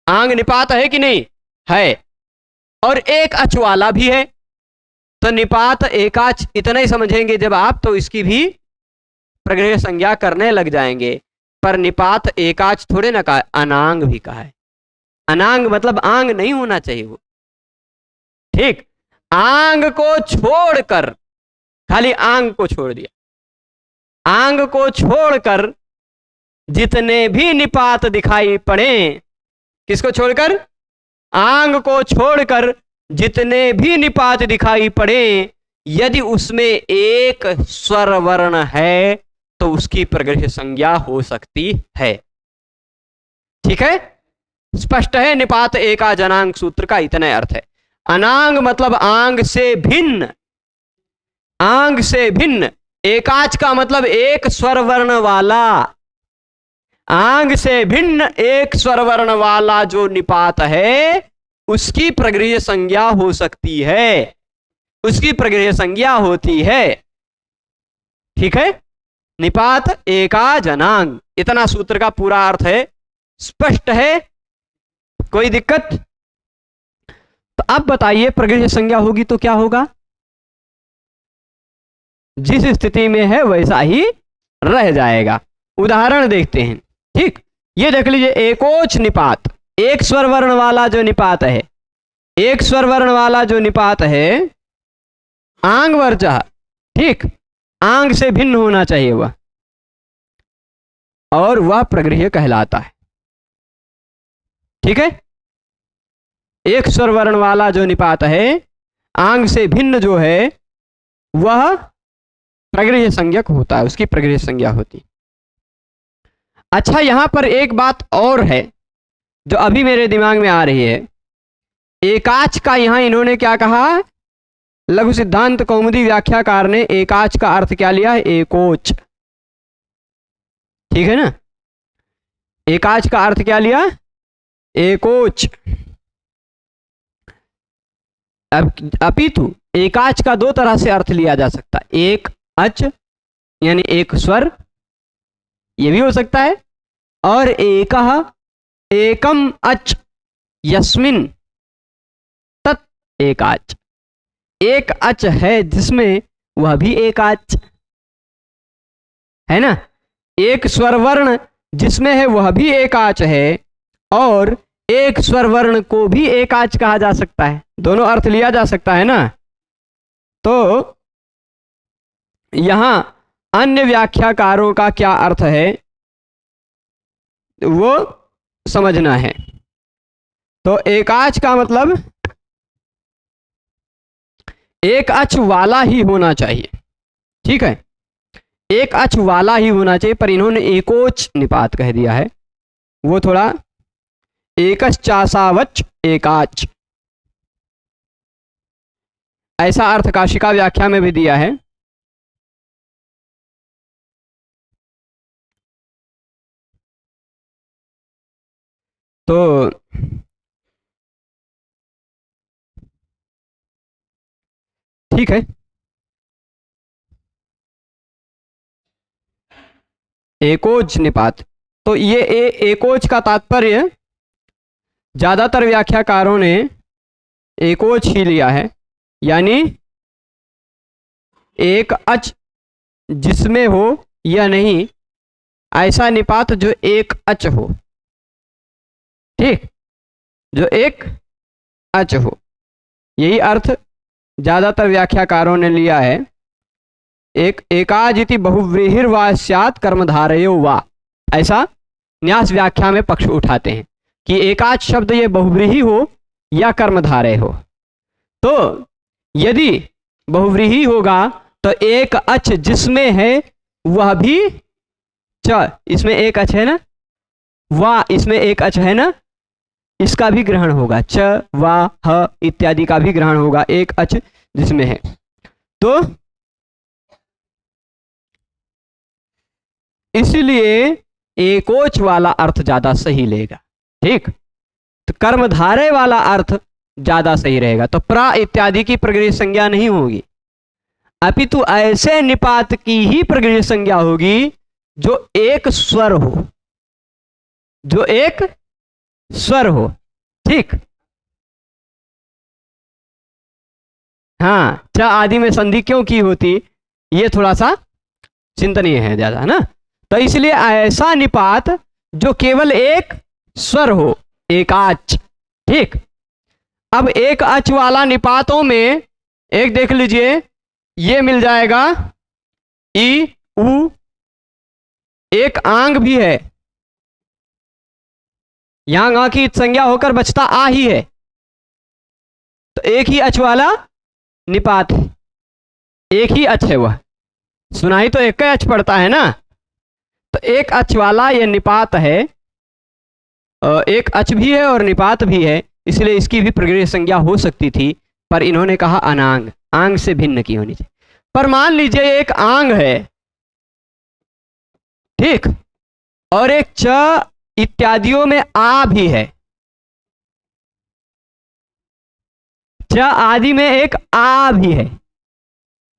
A: आंग निपात है कि नहीं है, और एक अच वाला भी है, तो निपात एकाच इतना ही समझेंगे जब आप, तो इसकी भी प्रगृह्य संज्ञा करने लग जाएंगे। पर निपात एकाच थोड़े ना कहा, अनांग भी कहा है, अनांग मतलब आंग नहीं होना चाहिए वो। ठीक, आंग को छोड़कर, खाली आंग को छोड़ दिया, आंग को छोड़कर जितने भी निपात दिखाई पड़े, किसको छोड़कर, आंग को छोड़कर जितने भी निपात दिखाई पड़े, यदि उसमें एक स्वर वर्ण है तो उसकी प्रगृह्य संज्ञा हो सकती है। ठीक है, स्पष्ट है। निपात एका जनांग सूत्र का इतना अर्थ है। अनांग मतलब आंग से भिन्न, आंग से भिन्न। एकाच का मतलब एक स्वर वर्ण वाला, आंग से भिन्न एक स्वर वर्ण वाला जो निपात है उसकी प्रगृह्य संज्ञा हो सकती है, उसकी प्रगृह्य संज्ञा होती है। ठीक है, निपात एका जनांग, इतना सूत्र का पूरा अर्थ है। स्पष्ट है, कोई दिक्कत? तो अब बताइए प्रगृह्य संज्ञा होगी तो क्या होगा? जिस स्थिति में है वैसा ही रह जाएगा। उदाहरण देखते हैं। ठीक, ये देख लीजिए, एकोच निपात, एक स्वर वर्ण वाला जो निपात है, एक स्वर वर्ण वाला जो निपात है, आंग वर्जः, ठीक, आंग से भिन्न होना चाहिए वह, और वह प्रगृह्य कहलाता है। ठीक है, एक स्वर वर्ण वाला जो निपात है, आंग से भिन्न जो है वह प्रगृह्य संज्ञक होता है, उसकी प्रगृह्य संज्ञा होती। अच्छा, यहां पर एक बात और है जो अभी मेरे दिमाग में आ रही है। एकाच का यहां इन्होंने क्या कहा? लघु सिद्धांत कौमुदी व्याख्याकार ने एकाच का अर्थ क्या लिया है? एकोच। ठीक है ना, एकाच का अर्थ क्या लिया? एकोच। अपितु एकाच का दो तरह से अर्थ लिया जा सकता है। एक अच यानी एक स्वर, ये भी हो सकता है, और एकः एकम अच यस्मिन तत् एकाच, एक अच है जिसमें वह भी एकाच है ना, एक स्वर वर्ण जिसमें है वह भी एकाच है, और एक स्वर वर्ण को भी एकाच कहा जा सकता है। दोनों अर्थ लिया जा सकता है ना। तो यहां अन्य व्याख्याकारों का क्या अर्थ है वो समझना है। तो एकाच का मतलब एक अच वाला ही होना चाहिए। ठीक है, एक अच वाला ही होना चाहिए, पर इन्होंने एकोच निपात कह दिया है, वो थोड़ा एकश्चासावच एकाच, ऐसा अर्थ काशिका व्याख्या में भी दिया है। तो ठीक है, एकोच निपात, तो ये एकोच का तात्पर्य ज्यादातर व्याख्याकारों ने एकोच ही लिया है, यानी एक अच जिसमें हो या नहीं, ऐसा निपात जो एक अच हो। ठीक, जो एक अच हो, यही अर्थ ज्यादातर व्याख्याकारों ने लिया है। एक एकाजिति बहुव्रीहिर्वा स्यात् कर्मधारयो वा, ऐसा न्यास व्याख्या में पक्ष उठाते हैं कि एकाच शब्द ये बहुव्रीहि हो या कर्मधारय हो। तो यदि बहुव्रीहि होगा तो एक अच जिसमें है वह भी च, इसमें एक अच है ना, वा इसमें एक अच है ना, इसका भी ग्रहण होगा, च वा ह इत्यादि का भी ग्रहण होगा, एक अच जिसमें है। तो इसलिए एकोच वाला अर्थ ज्यादा सही लेगा। ठीक, तो कर्मधारय वाला अर्थ ज्यादा सही रहेगा। तो प्रा इत्यादि की प्रगृह्य संज्ञा नहीं होगी, अपितु ऐसे निपात की ही प्रगृह्य संज्ञा होगी जो एक स्वर हो, जो एक स्वर हो। ठीक, हाँ, च आदि में संधि क्यों की होती, ये थोड़ा सा चिंतनीय है ज्यादा, है ना। तो इसलिए ऐसा निपात जो केवल एक स्वर हो, एकाच। ठीक, अब एक अच वाला निपातों में एक देख लीजिए, ये मिल जाएगा ई उ, एक आंग भी है, यहां गा की संज्ञा होकर बचता आ ही है, तो एक ही अच वाला निपात है, एक ही अच है वह, सुनाई तो एक ही अच पड़ता है ना, तो एक अच वाला ये निपात है, एक अच भी है और निपात भी है, इसलिए इसकी भी प्रगृह्य संज्ञा हो सकती थी, पर इन्होंने कहा अनांग, आंग से भिन्न की होनी चाहिए। पर मान लीजिए एक आंग है, ठीक, और एक च इत्यादियों में आ भी है, च आदि में एक आ भी है,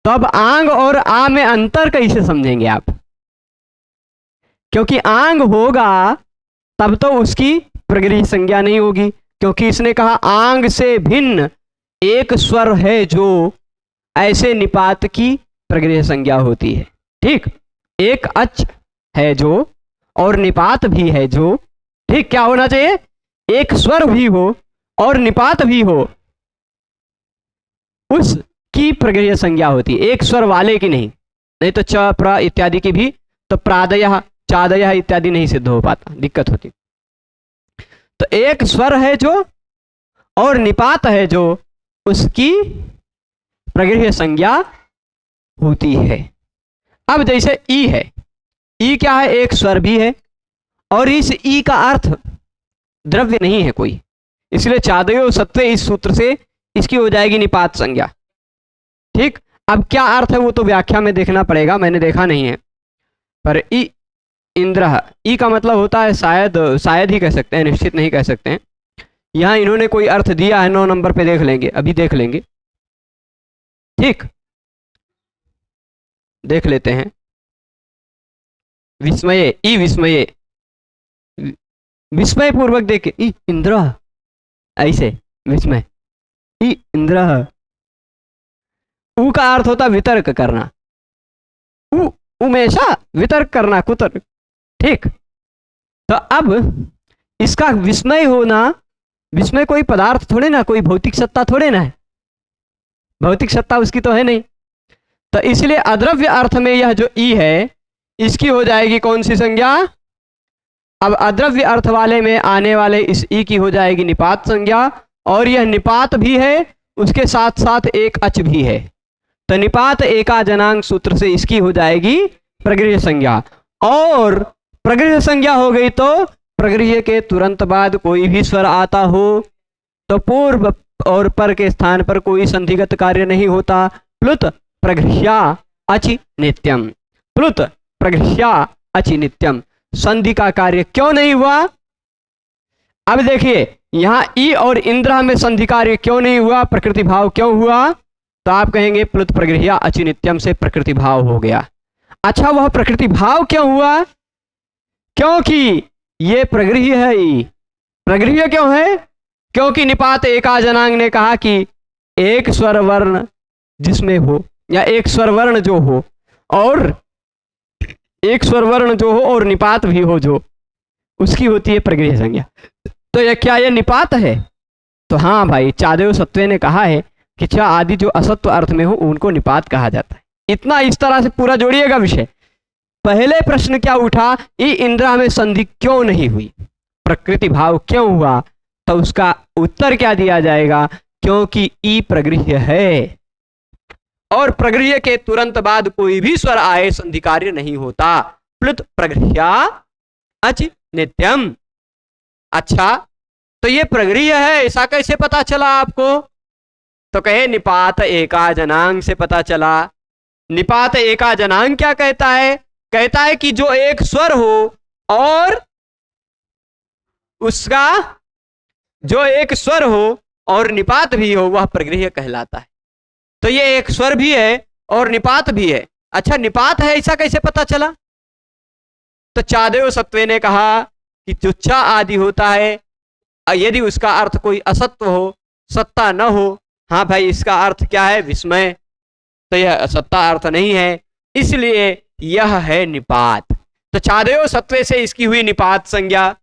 A: तो अब आंग और आ में अंतर कैसे समझेंगे आप? क्योंकि आंग होगा तब तो उसकी प्रगृह्य संज्ञा नहीं होगी, क्योंकि इसने कहा आंग से भिन्न एक स्वर है जो, ऐसे निपात की प्रगृह्य संज्ञा होती है। ठीक, एक अच है जो और निपात भी है जो, ठीक, क्या होना चाहिए? एक स्वर भी हो और निपात भी हो, उसकी प्रगृह्य संज्ञा होती है, एक स्वर वाले की नहीं तो च प्र इत्यादि की भी तो प्रादयः चादयः इत्यादि नहीं सिद्ध हो पाता, दिक्कत होती। तो एक स्वर है जो और निपात है जो, उसकी प्रगृह्य संज्ञा होती है। अब जैसे ई है, ई क्या है? एक स्वर भी है और इस ई का अर्थ द्रव्य नहीं है कोई, इसलिए चादयो सत्वे इस सूत्र से इसकी हो जाएगी निपात संज्ञा। ठीक, अब क्या अर्थ है वो तो व्याख्या में देखना पड़ेगा, मैंने देखा नहीं है। पर ई इंद्र, ई का मतलब होता है शायद ही कह सकते हैं, निश्चित नहीं कह सकते हैं। यहां इन्होंने कोई अर्थ दिया है, 9 नंबर पे देख लेंगे, अभी देख लेंगे। ठीक, देख लेते हैं। विस्मये, ई विस्मये, विस्मय पूर्वक देखे, ई इंद्र, ऐसे विस्मय, ई इंद्र। ऊ का अर्थ होता वितर्क करना, उमेशा वितर्क करना, कुतर्क। ठीक, तो अब इसका विस्मय होना, विस्मय कोई पदार्थ थोड़े ना, कोई भौतिक सत्ता थोड़े ना है, भौतिक सत्ता उसकी तो है नहीं। तो इसलिए अद्रव्य अर्थ में यह जो ई है, इसकी हो जाएगी कौन सी संज्ञा? अब अद्रव्य अर्थ वाले में आने वाले इस ई की हो जाएगी निपात संज्ञा, और यह निपात भी है, उसके साथ साथ एक अच भी है, तो निपात एका जनांग सूत्र से इसकी हो जाएगी प्रगृह्य संज्ञा। और प्रगृह्य संज्ञा हो गई तो प्रगृह्य के तुरंत बाद कोई भी स्वर आता हो तो पूर्व और पर के स्थान पर कोई संधिगत कार्य नहीं होता। प्लुत प्रगृह्या अचि नित्यम, प्लुत प्रगृह्या अचि नित्यम, संधि का कार्य क्यों नहीं हुआ? अब देखिए यहां ई और इंद्र में संधि कार्य क्यों नहीं हुआ, प्रकृति भाव क्यों हुआ? तो आप कहेंगे प्लुत प्रगृह्या अचि नित्यम से प्रकृति भाव हो गया। अच्छा, वह प्रकृति भाव क्यों हुआ? क्योंकि ये प्रगृह्य है, ई प्रगृह्य क्यों है? क्योंकि निपात एका जनांग ने कहा कि एक स्वर वर्ण जिसमें हो, या एक स्वर वर्ण जो हो, और एक स्वर वर्ण जो हो और निपात भी हो जो, उसकी होती है प्रगृह्य संज्ञा। तो यह क्या ये निपात है? तो हाँ भाई, चादेव सत्वे ने कहा है कि च आदि जो असत्व अर्थ में हो उनको निपात कहा जाता है। इतना इस तरह से पूरा जोड़िएगा विषय। पहले प्रश्न क्या उठा? ई इंद्रा में संधि क्यों नहीं हुई, प्रकृति भाव क्यों हुआ? तो उसका उत्तर क्या दिया जाएगा? क्योंकि ई प्रगृह्य है और प्रगृह्य के तुरंत बाद कोई भी स्वर आए संधि कार्य नहीं होता। प्लुत प्रगृह्या अचि नित्यम। अच्छा, तो ये प्रगृह्य है, ऐसा कैसे पता चला आपको? तो कहे निपात एका जनांग से पता चला। निपात एका जनांग क्या कहता है? कहता है कि जो एक स्वर हो और उसका जो एक स्वर हो और निपात भी हो, वह प्रगृह्य कहलाता है। तो ये एक स्वर भी है और निपात भी है। अच्छा, निपात है ऐसा कैसे पता चला? तो चादेव सत्वे ने कहा कि जो च आदि होता है, यदि उसका अर्थ कोई असत्व हो, सत्ता न हो, हाँ भाई इसका अर्थ क्या है? विस्मय, तो यह सत्ता अर्थ नहीं है, इसलिए यह है निपात। तो चादेव सत्वे से इसकी हुई निपात संज्ञा,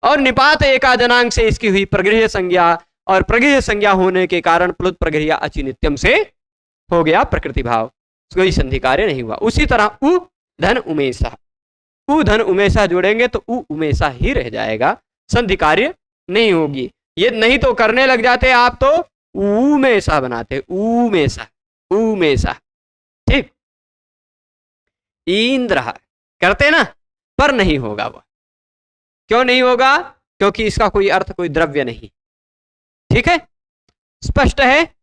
A: और निपात एका जनांग से इसकी हुई प्रगृह्य संज्ञा, और प्रगृह्य संज्ञा होने के कारण प्लुत प्रगृह्या अचि नित्यम से हो गया प्रकृति भाव, कोई संधि कार्य नहीं हुआ। उसी तरह उ धन उमेशा, उ धन उमेशा जोड़ेंगे तो उ उमेशा ही रह जाएगा, संधि कार्य नहीं होगी। ये नहीं तो करने लग जाते आप तो उमेशा बनाते, उमेशा उमेशा। ठीक, इंद्र करते ना, पर नहीं होगा वह। क्यों नहीं होगा? क्योंकि इसका कोई अर्थ, कोई द्रव्य नहीं। ठीक है, स्पष्ट है।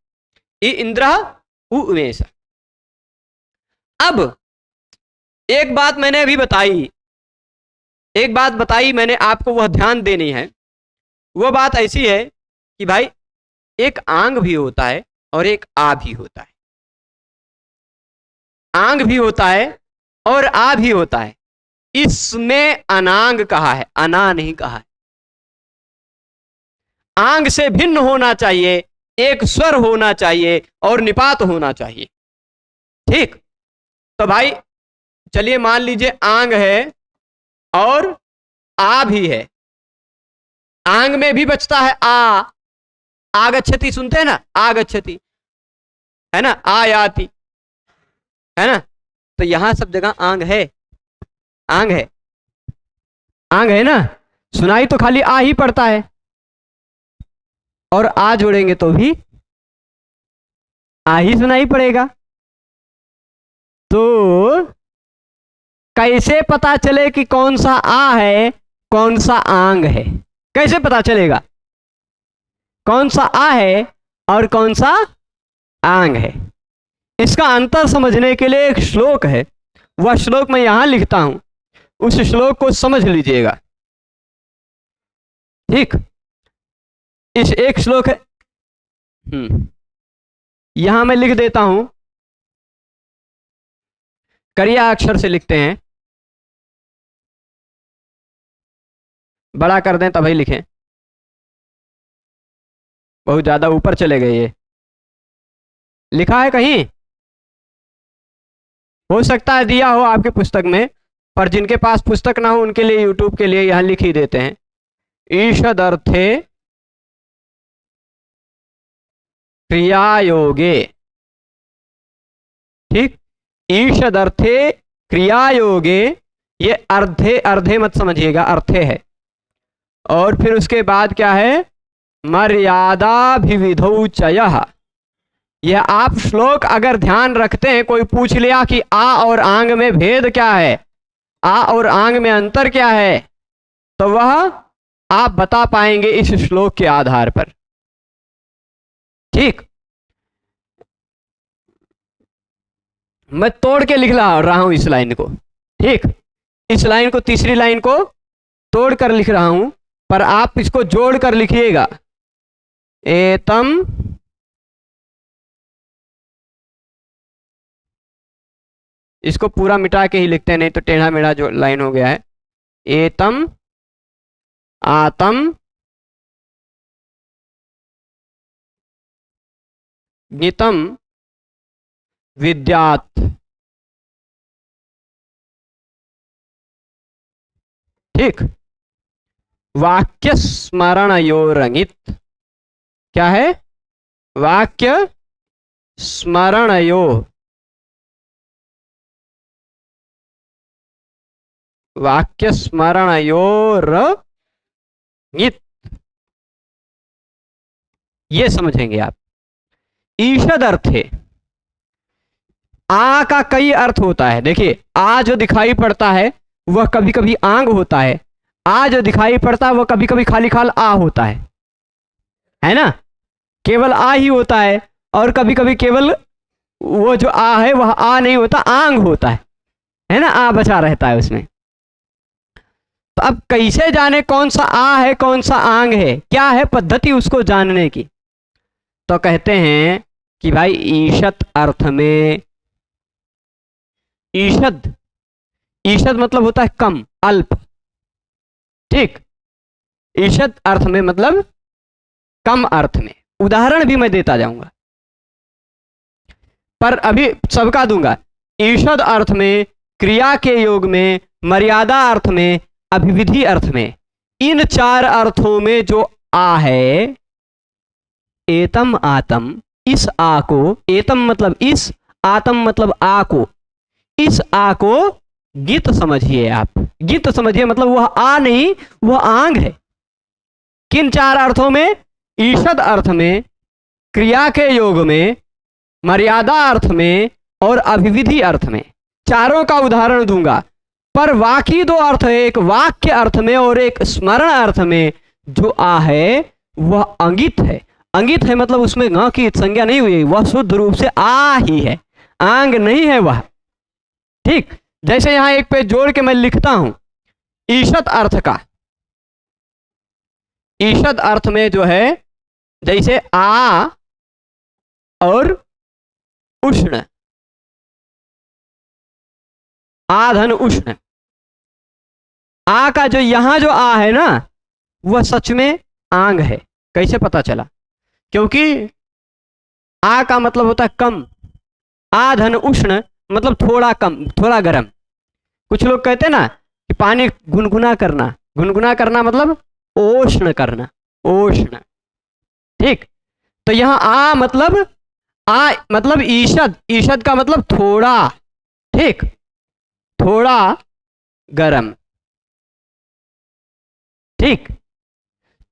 A: इंद्र उमेश। अब एक बात मैंने अभी बताई, एक बात बताई मैंने आपको, वह ध्यान देनी है। वो बात ऐसी है कि भाई एक आंग भी होता है और एक आ भी होता है। आंग भी होता है और आ भी होता है। इसमें अनांग कहा है, अना नहीं कहा है। आंग से भिन्न होना चाहिए, एक स्वर होना चाहिए और निपात होना चाहिए। ठीक, तो भाई चलिए मान लीजिए आंग है और आ भी है। आंग में भी बचता है आ, आगच्छति, सुनते हैं ना, आगच्छति है ना, आयाति है ना। तो यहां सब जगह आंग है, आंग है, आंग है ना। सुनाई तो खाली आ ही पड़ता है, और आ जोड़ेंगे तो भी आ ही सुनाई पड़ेगा। तो कैसे पता चले कि कौन सा आ है, कौन सा आंग है? कैसे पता चलेगा कौन सा आ है और कौन सा आंग है? इसका अंतर समझने के लिए एक श्लोक है, वह श्लोक मैं यहां लिखता हूं, उस श्लोक को समझ लीजिएगा। ठीक, इस एक श्लोक है, यहां मैं लिख देता हूं, करिया अक्षर से लिखते हैं, बड़ा कर दें तभी लिखें, बहुत ज्यादा ऊपर चले गए। ये लिखा है कहीं? हो सकता है दिया हो आपके पुस्तक में, पर जिनके पास पुस्तक ना हो उनके लिए यूट्यूब के लिए यहां लिख ही देते हैं। ईषदर्थे क्रियायोगे। ठीक, ईषदर्थे क्रियायोगे, ये अर्धे, अर्धे मत समझिएगा, अर्थे है। और फिर उसके बाद क्या है? मर्यादाभिविधौ चयः। यह आप श्लोक अगर ध्यान रखते हैं, कोई पूछ लिया कि आ और आंग में भेद क्या है, आ और आंग में अंतर क्या है, तो वह आप बता पाएंगे इस श्लोक के आधार पर। ठीक, मैं तोड़ के लिख रहा हूं इस लाइन को। ठीक, इस लाइन को, तीसरी लाइन को तोड़ कर लिख रहा हूं, पर आप इसको जोड़ कर लिखिएगा। एतम इसको पूरा मिटा के ही लिखते हैं, नहीं तो टेढ़ा मेढ़ा जो लाइन हो गया है। एतम आतम गीतम विद्यात। ठीक, वाक्य स्मरणयोरंगित। क्या है? वाक्य स्मरणयो, वाक्य स्मरणयोरंगित, ये समझेंगे आप। ईषद अर्थ है, आ का कई अर्थ होता है। देखिए, आ जो दिखाई पड़ता है वह कभी कभी आंग होता है, आ जो दिखाई पड़ता है वह कभी कभी खाली खाल आ होता है ना, केवल आ ही होता है। और कभी कभी केवल वो जो आ है वह आ नहीं होता, आंग होता है ना, आ बचा रहता है उसमें। तो अब कैसे जाने कौन सा आ है कौन सा आंग है? क्या है पद्धति उसको जानने की? तो कहते हैं कि भाई ईषद अर्थ में, ईषद, ईषद मतलब होता है कम, अल्प। ठीक, ईषद अर्थ में मतलब कम अर्थ में। उदाहरण भी मैं देता जाऊंगा, पर अभी सबका दूंगा। ईषद अर्थ में, क्रिया के योग में, मर्यादा अर्थ में, अभिविधि अर्थ में, इन चार अर्थों में जो आ है, एतम आतम, इस आ को, एतम मतलब इस, आतम मतलब आ को, इस आ को गीत समझिए आप। गीत समझिए मतलब वह आ नहीं, वह आंग है। किन चार अर्थों में? ईषद अर्थ में, क्रिया के योग में, मर्यादा अर्थ में और अभिविधि अर्थ में। चारों का उदाहरण दूंगा। पर बाकी दो अर्थ है, एक वाक्य अर्थ में और एक स्मरण अर्थ में जो आ है वह अंगित है। अंगित है मतलब उसमें ग की संज्ञा नहीं हुई, वह शुद्ध रूप से आ ही है, आंग नहीं है वह। ठीक, जैसे यहां एक पे जोड़ के मैं लिखता हूं ईषद अर्थ का, ईषद अर्थ में जो है जैसे आ और उष्ण, आधन उष्ण, आ का जो यहां जो आ है ना वह सच में आंग है। कैसे पता चला? क्योंकि आ का मतलब होता है कम, आधन उष्ण मतलब थोड़ा कम, थोड़ा गर्म। कुछ लोग कहते हैं ना कि पानी गुनगुना करना, गुनगुना करना मतलब ओष्ण करना, ओष्ण। ठीक, तो यहां आ मतलब ईषद, ईषद का मतलब थोड़ा, ठीक, थोड़ा गर्म। ठीक,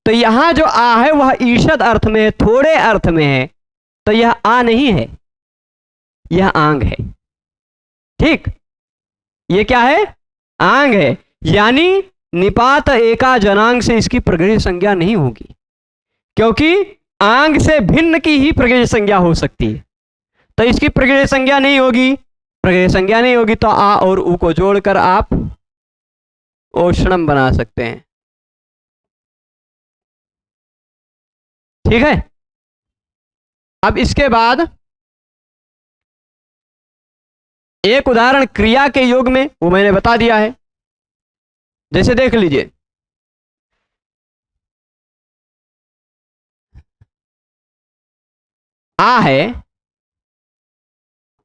A: तो यहां जो आ है वह ईषद अर्थ में है, थोड़े अर्थ में है, तो यह आ नहीं है, यह आंग है। ठीक, ये क्या है? आंग है। यानी निपात एका जनांग से इसकी प्रगृह्य संज्ञा नहीं होगी, क्योंकि आंग से भिन्न की ही प्रगृह्य संज्ञा हो सकती है, तो इसकी प्रगृह्य संज्ञा नहीं होगी। प्रगृह्य संज्ञा नहीं होगी तो आ और उ को जोड़कर आप ओष्णम बना सकते हैं। ठीक है, अब इसके बाद एक उदाहरण क्रिया के योग में, वो मैंने बता दिया है। जैसे देख लीजिए, आ है,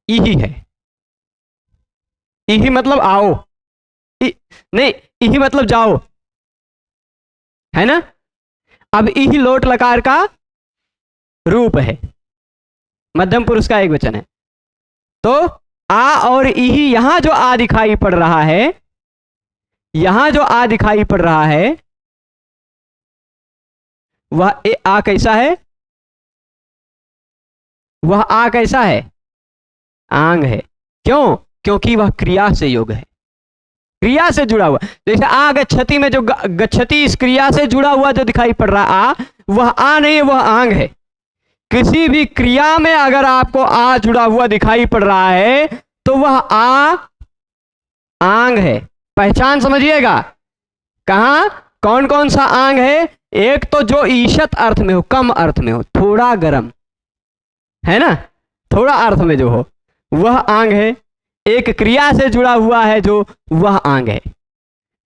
A: इही है, इही मतलब आओ, नहीं, इही मतलब जाओ, है ना। अब इही लोट लकार का रूप है, मध्यम पुरुष का एक वचन है। तो आ और इही, यहां जो आ दिखाई पड़ रहा है, यहां जो आ दिखाई पड़ रहा है वह आ कैसा है? वह आ कैसा है? आंग है। क्यों? क्योंकि वह क्रिया से योग है, क्रिया से जुड़ा हुआ। जैसे आ गच्छति में जो गच्छति इस क्रिया से जुड़ा हुआ जो दिखाई पड़ रहा आ, वह आ नहीं है, वह आंग है। किसी भी क्रिया में अगर आपको आ जुड़ा हुआ दिखाई पड़ रहा है तो वह आ आंग है। पहचान समझिएगा, कहां कौन कौन सा आंग है? एक तो जो ईषत अर्थ में हो, कम अर्थ में हो, थोड़ा गर्म, है ना, थोड़ा अर्थ में जो हो वह आंग है। एक क्रिया से जुड़ा हुआ है जो, वह आंग है।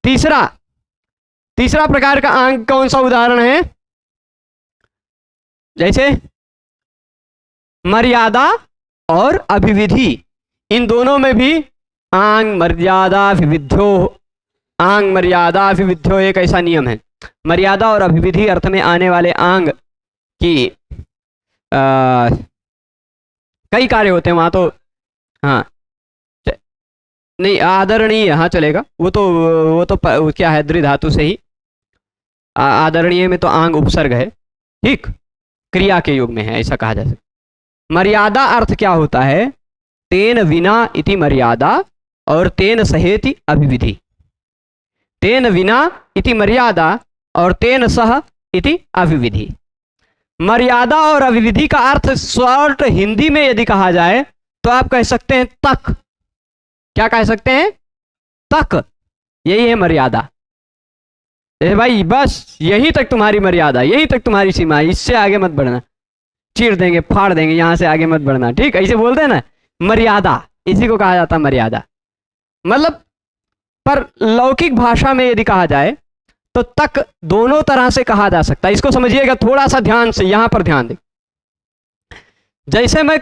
A: तीसरा प्रकार का आंग कौन सा उदाहरण है? जैसे मर्यादा और अभिविधि, इन दोनों में भी आंग मर्यादा विविध्यो, आंग मर्यादा विविध्यो एक ऐसा नियम है। मर्यादा और अभिविधि अर्थ में आने वाले आंग की कई कार्य होते हैं वहां, तो हाँ नहीं, आदरणीय, हाँ चलेगा, वो तो क्या है, द्विधातु से ही। आदरणीय में तो आंग उपसर्ग है, ठीक, क्रिया के योग में है, ऐसा कहा जा सकता। मर्यादा अर्थ क्या होता है? तेन विना इति मर्यादा और तेन सहेति अभिविधि। तेन विना इति मर्यादा और तेन सह इति अभिविधि। मर्यादा और अभिविधि का अर्थ शॉर्ट हिंदी में यदि कहा जाए तो आप कह सकते हैं तक। क्या कह सकते हैं? तक, यही है मर्यादा। भाई बस यहीं तक तुम्हारी मर्यादा, यहीं तक तुम्हारी सीमा, इससे आगे मत बढ़ना, चीर देंगे, फाड़ देंगे, यहां से आगे मत बढ़ना। ठीक, ऐसे बोलते हैं ना, मर्यादा, इसी को कहा जाता है मर्यादा। मतलब पर लौकिक भाषा में यदि कहा जाए तो तक दोनों तरह से कहा जा सकता है। इसको समझिएगा थोड़ा सा ध्यान से, यहां पर ध्यान दें। जैसे मैं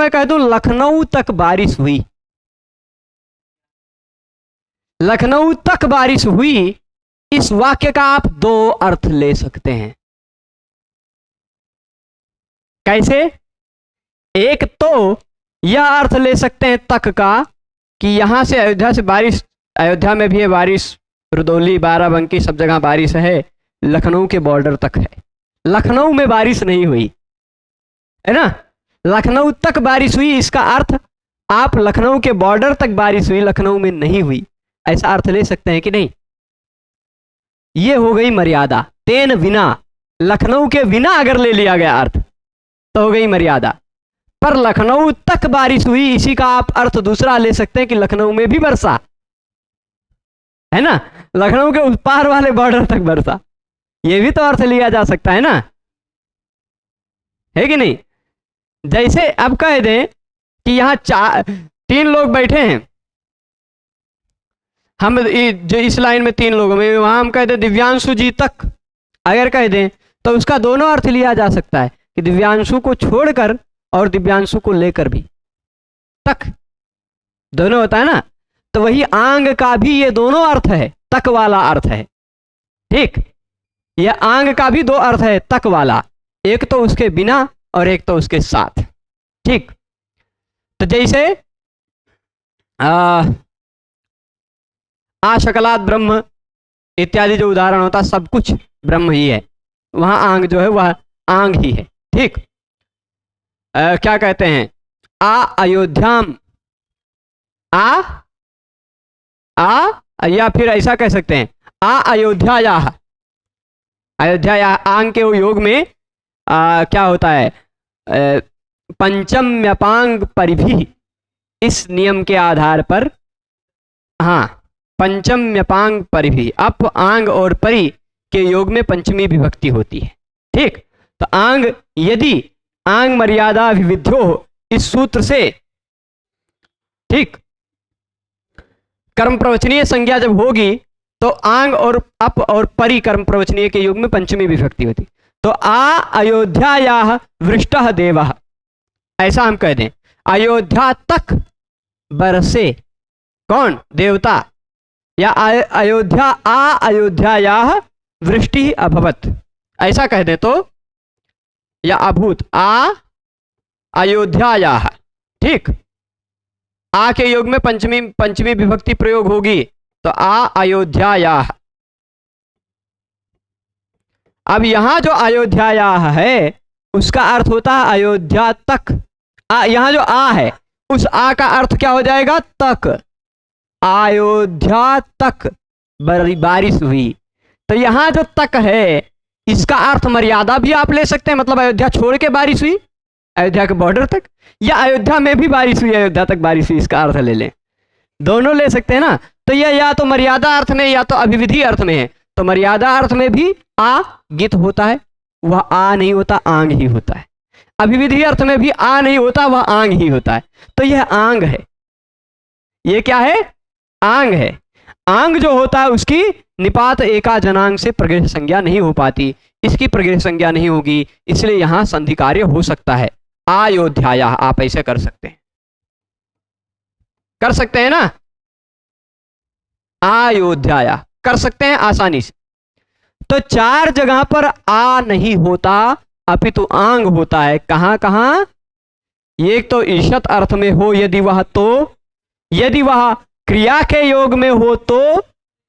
A: कह दूं लखनऊ तक बारिश हुई, लखनऊ तक बारिश हुई, इस वाक्य का आप दो अर्थ ले सकते हैं। कैसे? एक तो यह अर्थ ले सकते हैं तक का कि यहां से अयोध्या से बारिश, अयोध्या में भी है बारिश, रुदौली, बाराबंकी, सब जगह बारिश है, लखनऊ के बॉर्डर तक है। लखनऊ में बारिश नहीं हुई, है ना, लखनऊ तक बारिश हुई, इसका अर्थ आप लखनऊ के बॉर्डर तक बारिश हुई, लखनऊ में नहीं हुई, ऐसा अर्थ ले सकते हैं कि नहीं? ये हो गई मर्यादा। तेन विना, लखनऊ के बिना अगर ले लिया गया अर्थ तो हो गई मर्यादा। पर लखनऊ तक बारिश हुई, इसी का आप अर्थ दूसरा ले सकते हैं कि लखनऊ में भी बरसा, है ना, लखनऊ के उस पार वाले बॉर्डर तक बरसा, ये भी तो अर्थ लिया जा सकता है ना, है कि नहीं? जैसे अब कह दें कि यहां 3 लोग बैठे हैं, हम जो इस लाइन में 3 लोगों में, वहां हम कह दें दिव्यांशु जी तक, अगर कह दें तो उसका दोनों अर्थ लिया जा सकता है कि दिव्यांशु को छोड़कर और दिव्यांशु को लेकर भी, तक दोनों होता है ना। तो वही आंग का भी ये दोनों अर्थ है, तक वाला अर्थ है। ठीक, यह आंग का भी 2 अर्थ है, तक वाला, एक तो उसके बिना और एक तो उसके साथ। ठीक, तो जैसे शकलात ब्रह्म इत्यादि जो उदाहरण होता है, सब कुछ ब्रह्म ही है, वहां आंग जो है वह आंग ही है। ठीक, क्या कहते हैं, अयोध्याम, या फिर ऐसा कह सकते हैं अयोध्या, अयोध्या आंग के योग में क्या होता है, पंचम्यपांग परिभि, इस नियम के आधार पर, हाँ, पंचम्यपांग परिभि, अप आंग और परि के योग में पंचमी विभक्ति होती है। ठीक, तो आंग, यदि आंग मर्यादा विविध्यो, इस सूत्र से, ठीक, कर्म प्रवचनीय संज्ञा जब होगी तो आंग और अप और परि कर्म प्रवचनीय के योग में पंचमी विभक्ति होती। तो अयोध्यायाः वृष्टः देवः, ऐसा हम कह दें, अयोध्या तक बरसे कौन, देवता, या अयोध्यायाः वृष्टि अभवत्, ऐसा कह दें तो, या अभूत, अयोध्यायाः। ठीक, आ के योग में पंचमी विभक्ति प्रयोग होगी, तो अयोध्यायाः। अब यहां जो अयोध्यायाः है उसका अर्थ होता है अयोध्या तक। यहां जो आ है उस आ का अर्थ क्या हो जाएगा, तक, अयोध्या तक बारिश हुई। तो यहां जो तक है इसका अर्थ मर्यादा भी आप ले सकते हैं, मतलब अयोध्या छोड़ के बारिश हुई, अयोध्या के बॉर्डर तक, या अयोध्या में भी बारिश हुई, अयोध्या तक बारिश हुई, इसका अर्थ ले लें, दोनों ले सकते हैं ना। तो यह या तो मर्यादा अर्थ में या तो अभिविधि अर्थ में है। तो मर्यादा अर्थ में भी आ गित होता है, वह आ नहीं होता, आंग ही होता है। अभिविधि अर्थ में भी आ नहीं होता, वह आंग ही होता है। तो यह आंग है, यह क्या है, आंग है। आंग जो होता है उसकी निपात एका जनांग से प्रगृह संज्ञा नहीं हो पाती, इसकी प्रगृह संज्ञा नहीं होगी, इसलिए यहां संधि कार्य हो सकता है। अयोध्याया आप ऐसे कर सकते हैं, कर सकते हैं ना, अयोध्याया कर सकते हैं आसानी से। तो 4 जगह पर आ नहीं होता अपितु आंग होता है। कहां कहां, एक तो ईशत अर्थ में हो यदि वह, तो यदि वह क्रिया के योग में हो तो,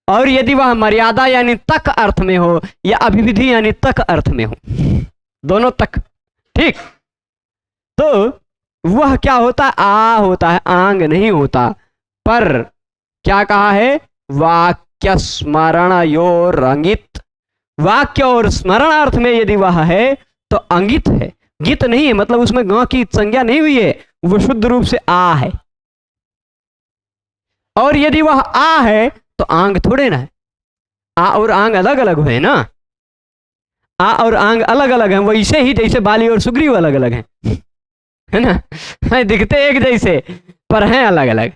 A: और यदि वह मर्यादा यानी तक अर्थ में हो, या अभिविधि यानी तक अर्थ में हो, दोनों तक। ठीक, तो वह क्या होता है, आ होता है, आंग नहीं होता। पर क्या कहा है, वाक्य स्मरण योर अंगित, वाक्य और स्मरण अर्थ में यदि वह है तो अंगित है, गित नहीं है, मतलब उसमें ग की संज्ञा नहीं हुई है, वो शुद्ध रूप से आ है। और यदि वह आ है तो आंग थोड़े ना है, आ और आंग अलग अलग है ना, आ और आंग अलग अलग है, वैसे ही जैसे बाली और सुग्रीव अलग अलग हैं, है ना, दिखते एक जैसे पर हैं अलग अलग,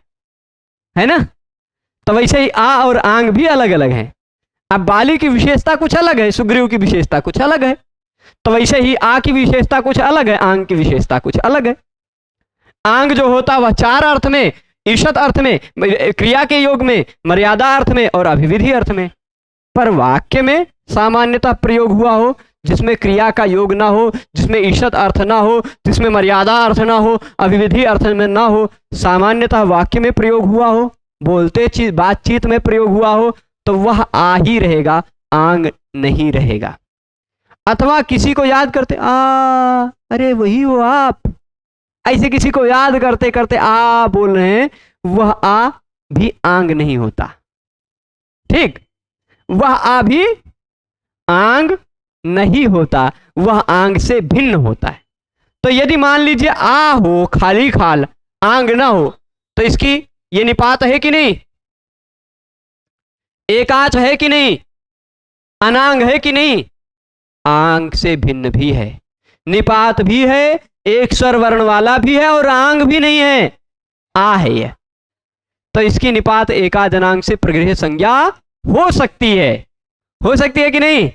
A: है ना। तो वैसे ही आ और आंग भी अलग अलग हैं। अब बाली की विशेषता कुछ अलग है, सुग्रीव की विशेषता कुछ अलग है, तो वैसे ही आ की विशेषता कुछ अलग है, आंग की विशेषता कुछ अलग है। आंग जो होता वह 4 अर्थ में, ईशत अर्थ में, क्रिया के योग में, मर्यादा अर्थ में और अभिविधि अर्थ में। पर वाक्य में सामान्यतः प्रयोग हुआ हो जिसमें क्रिया का योग ना हो, जिसमें ईशत अर्थ ना हो, जिसमें मर्यादा अर्थ ना हो, अभिविधि अर्थ में ना हो, सामान्यतः वाक्य में प्रयोग हुआ हो, बोलते बातचीत में प्रयोग हुआ हो, तो वह आ ही रहेगा, आंग नहीं रहेगा। अथवा किसी को याद करते, अरे वही हो आप, ऐसे किसी को याद करते करते आ बोल रहे हैं, वह आ भी आंग नहीं होता। ठीक, वह आ भी आंग नहीं होता, वह आंग से भिन्न होता है। तो यदि मान लीजिए आ हो खाली खाल, आंग ना हो, तो इसकी ये निपात है कि नहीं, एकाच है कि नहीं, अनांग है कि नहीं, आंग से भिन्न भी है, निपात भी है, एक स्वर वर्ण वाला भी है और आंग भी नहीं है, आ है यह। तो इसकी निपात एकाजनांग से प्रगृह्य संज्ञा हो सकती है, हो सकती है कि नहीं।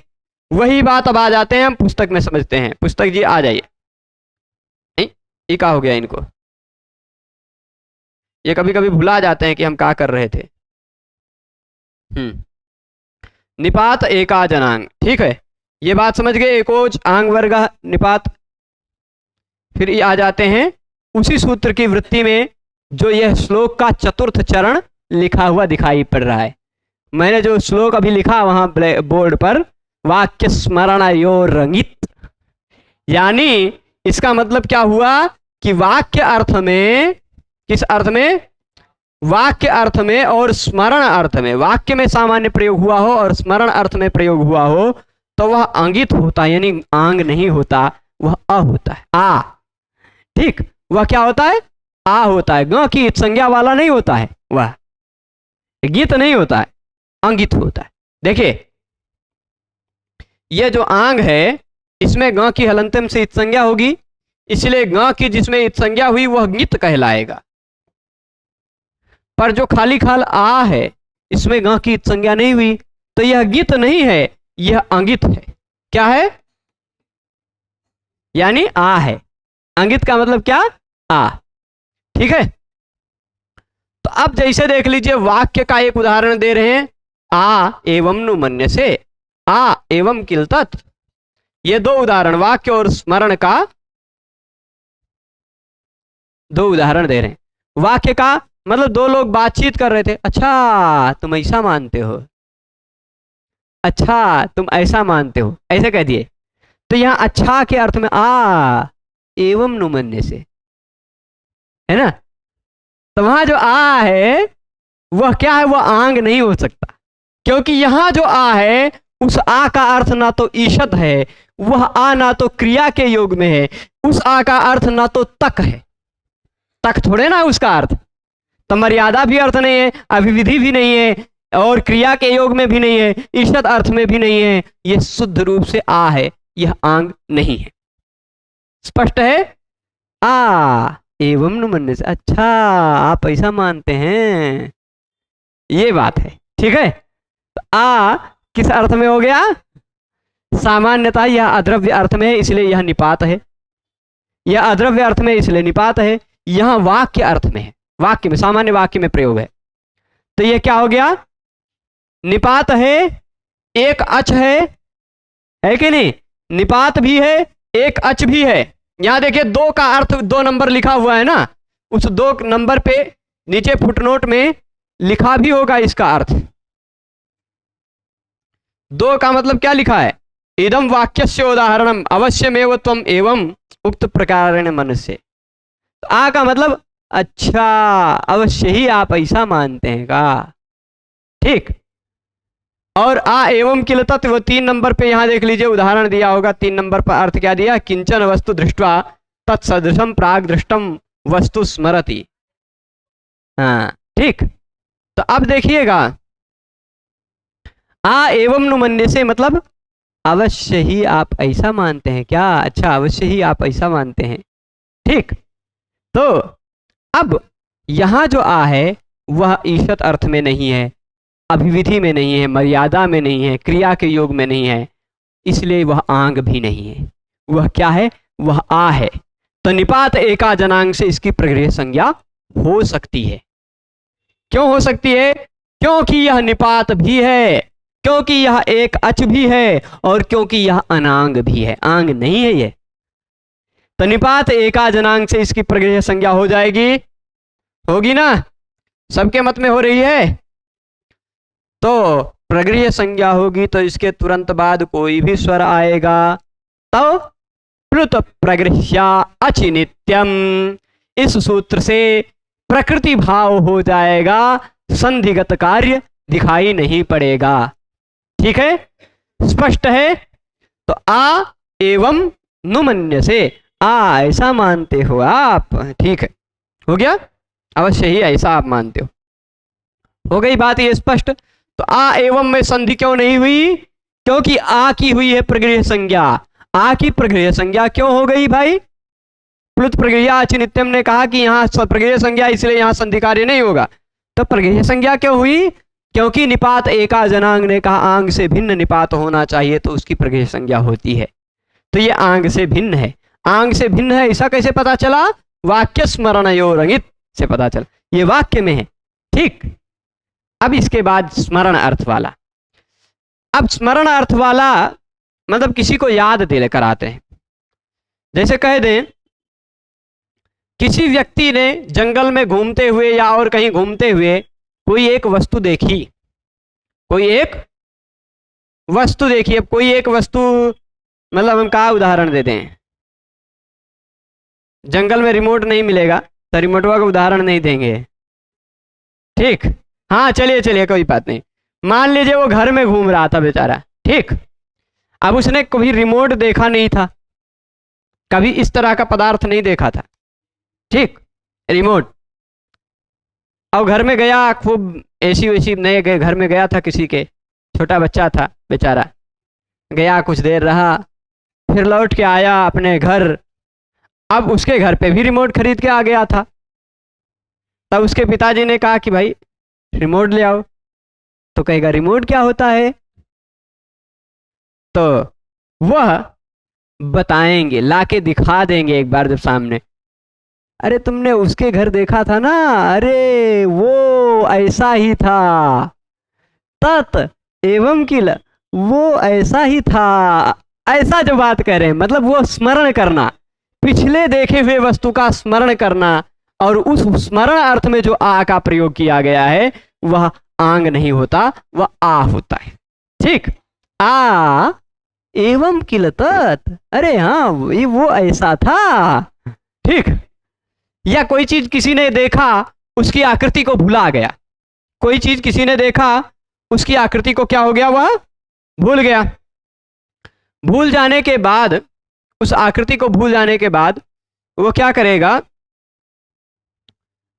A: वही बात अब आ जाते हैं हम पुस्तक में समझते हैं। पुस्तक जी आ जाइए। ये क्या हो गया इनको, ये कभी कभी भुला जाते हैं कि हम क्या कर रहे थे। निपात एकाजनांग, ठीक है, ये बात समझ गए, एकोज आंग वर्ग निपात। फिर ये आ जाते हैं उसी सूत्र की वृत्ति में जो यह श्लोक का चतुर्थ चरण लिखा हुआ दिखाई पड़ रहा है। मैंने जो श्लोक अभी लिखा वहां बोर्ड पर, वाक्य स्मरण यो रंगित, यानी इसका मतलब क्या हुआ कि वाक्य अर्थ में, किस अर्थ में, वाक्य अर्थ में और स्मरण अर्थ में, वाक्य में सामान्य प्रयोग हुआ हो और स्मरण अर्थ में प्रयोग हुआ हो तो वह अंगित होता है, यानी आंग नहीं होता, वह अ होता है, आ। ठीक, वह क्या होता है, आ होता है, ग की संज्ञा वाला नहीं होता है, वह गीत नहीं होता है, अंगित होता है। देखिए यह जो आंग है इसमें ग की हलंतम से इत संज्ञा होगी, इसलिए ग की जिसमें इत संज्ञा हुई वह गीत कहलाएगा। पर जो खाली खाल आ है इसमें ग की इत संज्ञा नहीं हुई, तो यह गीत नहीं है, यह अंगित है। क्या है, यानी आ है, अंगित का मतलब क्या, आ। ठीक है, तो अब जैसे देख लीजिए वाक्य का एक उदाहरण दे रहे हैं, आ एवं नु मन्य से, आ एवं किल तत्, ये दो उदाहरण वाक्य और स्मरण का दो उदाहरण दे रहे हैं। वाक्य का मतलब दो लोग बातचीत कर रहे थे, अच्छा तुम ऐसा मानते हो, अच्छा तुम ऐसा मानते हो, ऐसे कह दिए। तो यहां अच्छा के अर्थ में आ एवं नु मन्य से है ना, तो वहां जो आ है वह क्या है, वह आंग नहीं हो सकता, क्योंकि यहां जो आ है उस आ का अर्थ ना तो ईशत है, वह आ ना तो क्रिया के योग में है, उस आ का अर्थ ना तो तक है, तक थोड़े ना उसका अर्थ, तो मर्यादा भी अर्थ नहीं है, अभिविधि भी नहीं है, और क्रिया के योग में भी नहीं है, ईशत अर्थ में भी नहीं है, यह शुद्ध रूप से आ है, यह आंग नहीं है। स्पष्ट है, आ एवं नु मन्य से, अच्छा आप ऐसा मानते हैं, ये बात है। ठीक है, तो आ किस अर्थ में हो गया, सामान्यता यह अद्रव्य अर्थ में है इसलिए यह निपात है, यह अद्रव्य अर्थ में इसलिए निपात है, यहां वाक्य अर्थ में है, वाक्य में सामान्य वाक्य में प्रयोग है, तो यह क्या हो गया, निपात है, एक अच है कि नहीं, निपात भी है एक अच भी है। यहां देखिए दो का अर्थ 2 नंबर लिखा हुआ है ना, उस 2 नंबर पे नीचे फुटनोट में लिखा भी होगा इसका अर्थ। 2 का मतलब क्या लिखा है, इदम वाक्यस्य उदाहरणम अवश्यमेव त्वम एवं उक्त प्रकारेण मनस्य। तो आ का मतलब अच्छा अवश्य ही आप ऐसा मानते हैं का, ठीक। और आ एवं किल तत्, वो 3 नंबर पे यहां देख लीजिए उदाहरण दिया होगा, 3 नंबर पर अर्थ क्या दिया, किंचन वस्तु दृष्ट्वा तत्सदृशम प्राग दृष्टम वस्तु स्मरति। हाँ ठीक, तो अब देखिएगा आ एवं नु मन्य से मतलब अवश्य ही आप ऐसा मानते हैं क्या, अच्छा अवश्य ही आप ऐसा मानते हैं, ठीक। तो अब यहां जो आ है वह ईशत अर्थ में नहीं है, अभिविधि में नहीं है, मर्यादा में नहीं है, क्रिया के योग में नहीं है, इसलिए वह आंग भी नहीं है, वह क्या है, वह आ है। तो निपात एका जनांग से इसकी प्रगृह्य संज्ञा हो सकती है। क्यों हो सकती है, क्योंकि यह निपात भी है, क्योंकि यह एक अच भी है, और क्योंकि यह अनांग भी है, आंग नहीं है ये। तो निपात एका जनांग से इसकी प्रगृह्य संज्ञा हो जाएगी, होगी ना, सबके मत में हो रही है। तो प्रगृह्य संज्ञा होगी तो इसके तुरंत बाद कोई भी स्वर आएगा, तो प्लुत प्रगृह्या अचिनित्यम। इस सूत्र से प्रकृति भाव हो जाएगा, संधिगत कार्य दिखाई नहीं पड़ेगा। ठीक है, स्पष्ट है। तो आ एवं नुमन्य से, ऐसा मानते हो आप, ठीक है, हो गया, अवश्य ही ऐसा आप मानते हो गई बात ये स्पष्ट। तो आ एवं में संधि क्यों नहीं हुई? क्योंकि आ की हुई है प्रगृह्य संज्ञा। आ की प्रगृह्य संज्ञा क्यों हो गई भाई? प्लुत प्रगृह्या अचिनित्यम ने कहा कि यहां प्रगृह्य संज्ञा, इसलिए यहां संधि कार्य नहीं होगा। तो प्रगृह्य संज्ञा क्यों हुई? क्योंकि निपात एका जनांग ने कहा आंग से भिन्न निपात होना चाहिए, तो उसकी प्रगृह्य संज्ञा होती है। तो ये आंग से भिन्न है। आंग से भिन्न है, ऐसा कैसे पता चला? वाक्य स्मरणयोरंगित से पता चला, ये वाक्य में है। ठीक, अब इसके बाद स्मरण अर्थ वाला। अब स्मरण अर्थ वाला मतलब किसी को याद दिले कराते हैं। जैसे कह दें, किसी व्यक्ति ने जंगल में घूमते हुए या और कहीं घूमते हुए कोई एक वस्तु देखी, कोई एक वस्तु देखी। अब कोई एक वस्तु मतलब हम क्या उदाहरण देते हैं? जंगल में रिमोट नहीं मिलेगा तो रिमोटवा का उदाहरण नहीं देंगे। ठीक, हाँ चलिए चलिए, कोई बात नहीं। मान लीजिए वो घर में घूम रहा था बेचारा, ठीक। अब उसने कभी रिमोट देखा नहीं था, कभी इस तरह का पदार्थ नहीं देखा था, ठीक, रिमोट। और घर में गया, खूब एसी वेसी नए गए घर में गया था, किसी के छोटा बच्चा था बेचारा, गया कुछ देर रहा, फिर लौट के आया अपने घर। अब उसके घर पे भी रिमोट खरीद के आ गया था। तब उसके पिताजी ने कहा कि भाई रिमोट ले आओ। तो कहेगा रिमोट क्या होता है? तो वह बताएंगे, लाके दिखा देंगे एक बार जब सामने, अरे तुमने उसके घर देखा था ना, अरे वो ऐसा ही था, तत् एवं किल, वो ऐसा ही था। ऐसा जो बात कर रहे हैं, मतलब वो स्मरण करना, पिछले देखे हुए वस्तु का स्मरण करना। और उस स्मरण अर्थ में जो आ का प्रयोग किया गया है वह आंग नहीं होता, वह आ होता है। ठीक, आ एवं किल तत्, अरे हाँ वो ऐसा था। ठीक, या कोई चीज किसी ने देखा, उसकी आकृति को भुला गया। कोई चीज किसी ने देखा, उसकी आकृति को क्या हो गया? वह भूल गया। भूल जाने के बाद, उस आकृति को भूल जाने के बाद वो क्या करेगा?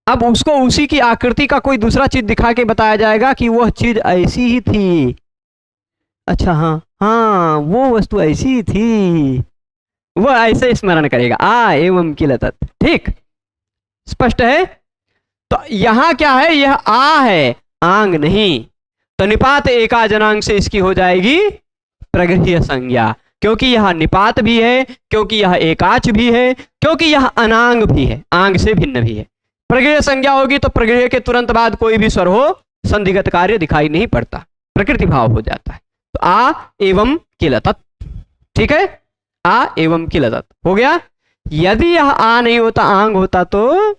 A: अब उसको उसी की आकृति का कोई दूसरा चीज दिखा के बताया जाएगा कि वह चीज ऐसी ही थी। अच्छा हाँ हाँ, वो वस्तु ऐसी ही थी, वह ऐसे स्मरण करेगा। आ एवं किल तत्। ठीक, स्पष्ट है। तो यहां क्या है? यह आ है, आंग नहीं। तो निपात एका जनांग से इसकी हो जाएगी प्रगृह्य संज्ञा, क्योंकि यह निपात भी है, क्योंकि यह एकाच भी है, क्योंकि यह अनांग भी है, आंग से भिन्न भी है। प्रगृह्य संज्ञा होगी तो प्रगृह्य के तुरंत बाद कोई भी स्वर हो, संधिगत कार्य दिखाई नहीं पड़ता, प्रकृति भाव हो जाता है। तो आ एवं किल तत्। ठीक है, आ एवं किल तत् हो गया। यदि यह आ नहीं होता, आंग होता, तो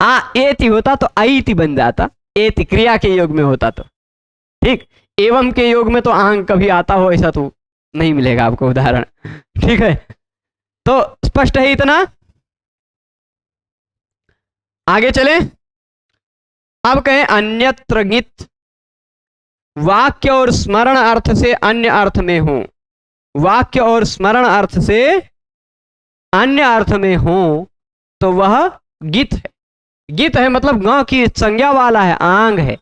A: आ एति होता तो ऐति बन जाता, एति क्रिया के योग में होता तो। ठीक, एवं के योग में तो आंग कभी आता हो ऐसा तो नहीं मिलेगा आपको उदाहरण। ठीक है, तो स्पष्ट है इतना। आगे चले। अब कहें अन्यत्र ङित् वाक्य और स्मरण अर्थ से अन्य अर्थ में हो, वाक्य और स्मरण अर्थ से अन्य अर्थ में हो तो वह ङित् है। ङित् है मतलब ङ की संज्ञा वाला है, आंग है।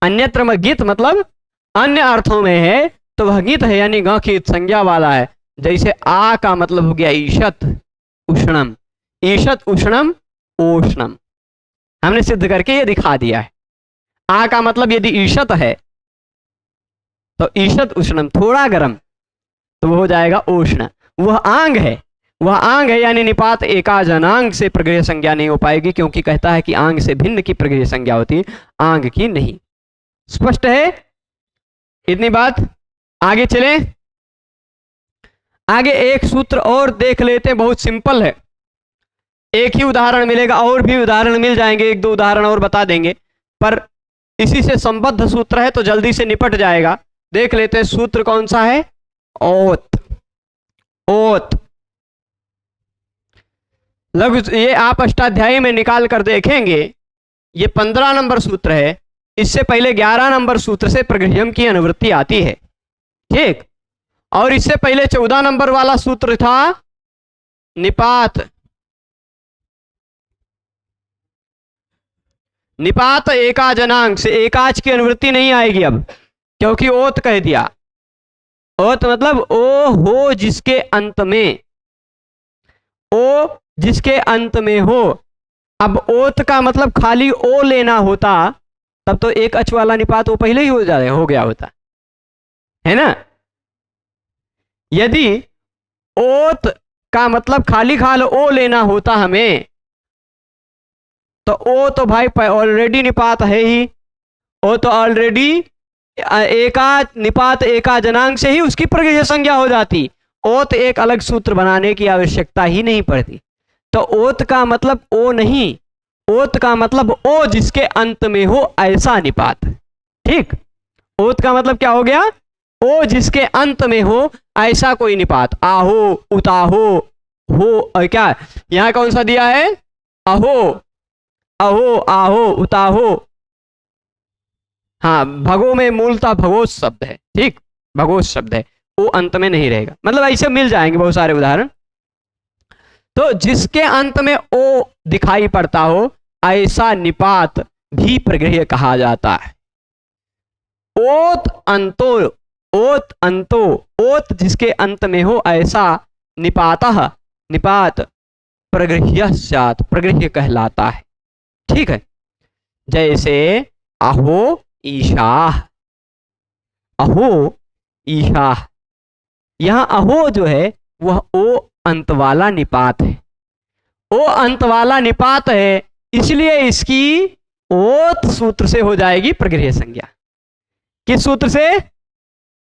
A: अन्यत्र में ङित् मतलब अन्य अर्थों में है तो वह ङित् है, यानी ङ की संज्ञा वाला है। जैसे आ का मतलब हो गया ईशत उष्णम, ईशत उष्णम ओष्णम, हमने सिद्ध करके ये दिखा दिया है। आ का मतलब यदि ईशत है तो ईशत उष्णम, थोड़ा गर्म, तो वो हो जाएगा उष्ण। वह आंग है, वह आंग है, यानी निपात एका जनांग से प्रगृह्य संज्ञा नहीं हो पाएगी, क्योंकि कहता है कि आंग से भिन्न की प्रगृह्य संज्ञा होती है, आंग की नहीं। स्पष्ट है इतनी बात। आगे चलें। आगे एक सूत्र और देख लेते हैं, बहुत सिंपल है। एक ही उदाहरण मिलेगा, और भी उदाहरण मिल जाएंगे, एक दो उदाहरण और बता देंगे, पर इसी से संबद्ध सूत्र है तो जल्दी से निपट जाएगा। देख लेते हैं सूत्र कौन सा है। ओत, ओत। लघु, ये आप अष्टाध्यायी में निकाल कर देखेंगे, ये 15 नंबर सूत्र है। इससे पहले 11 नंबर सूत्र से प्रगृह्यम की अनुवृत्ति आती है, ठीक। और इससे पहले 14 नंबर वाला सूत्र था निपात। निपात एकाजनांक से एकाज की अनुवृत्ति नहीं आएगी अब, क्योंकि ओत कह दिया। ओत मतलब ओ हो जिसके अंत में, ओ जिसके अंत में हो। अब ओत का मतलब खाली ओ लेना होता तब तो एक अच वाला निपात वो पहले ही हो गया होता, है ना। यदि ओत का मतलब खाली खाल ओ लेना होता हमें, तो ओ तो भाई ऑलरेडी निपात है ही, ओ तो ऑलरेडी एका निपात एका जनांक से ही उसकी प्रगृह्य संज्ञा हो जाती। ओत एक अलग सूत्र बनाने की आवश्यकता ही नहीं पड़ती। तो ओत का मतलब ओ नहीं, ओत का मतलब ओ जिसके अंत में हो ऐसा निपात, ठीक। ओत का मतलब क्या हो गया, ओ जिसके अंत में हो ऐसा कोई निपात। आहो, उताहो, हो, और क्या यहां कौन सा दिया है, अहो, अहो, आहो, उताहो। हाँ, भगो में मूलतः भगोस शब्द है, ठीक, भगोस शब्द है, वो अंत में नहीं रहेगा। मतलब ऐसे मिल जाएंगे बहुत सारे उदाहरण। तो जिसके अंत में ओ दिखाई पड़ता हो ऐसा निपात भी प्रगृह्य कहा जाता है। ओत अंतो, ओत अंतो, ओत जिसके अंत में हो ऐसा निपातः, निपात प्रगृह्य स्यात्, प्रगृह्य कहलाता है, ठीक है। जैसे अहो ईशाह, अहो ईशाह, यहां अहो जो है वह ओ अंत वाला निपात है। ओ अंत वाला निपात है, इसलिए इसकी ओत सूत्र से हो जाएगी प्रगृह्य संज्ञा। किस सूत्र से,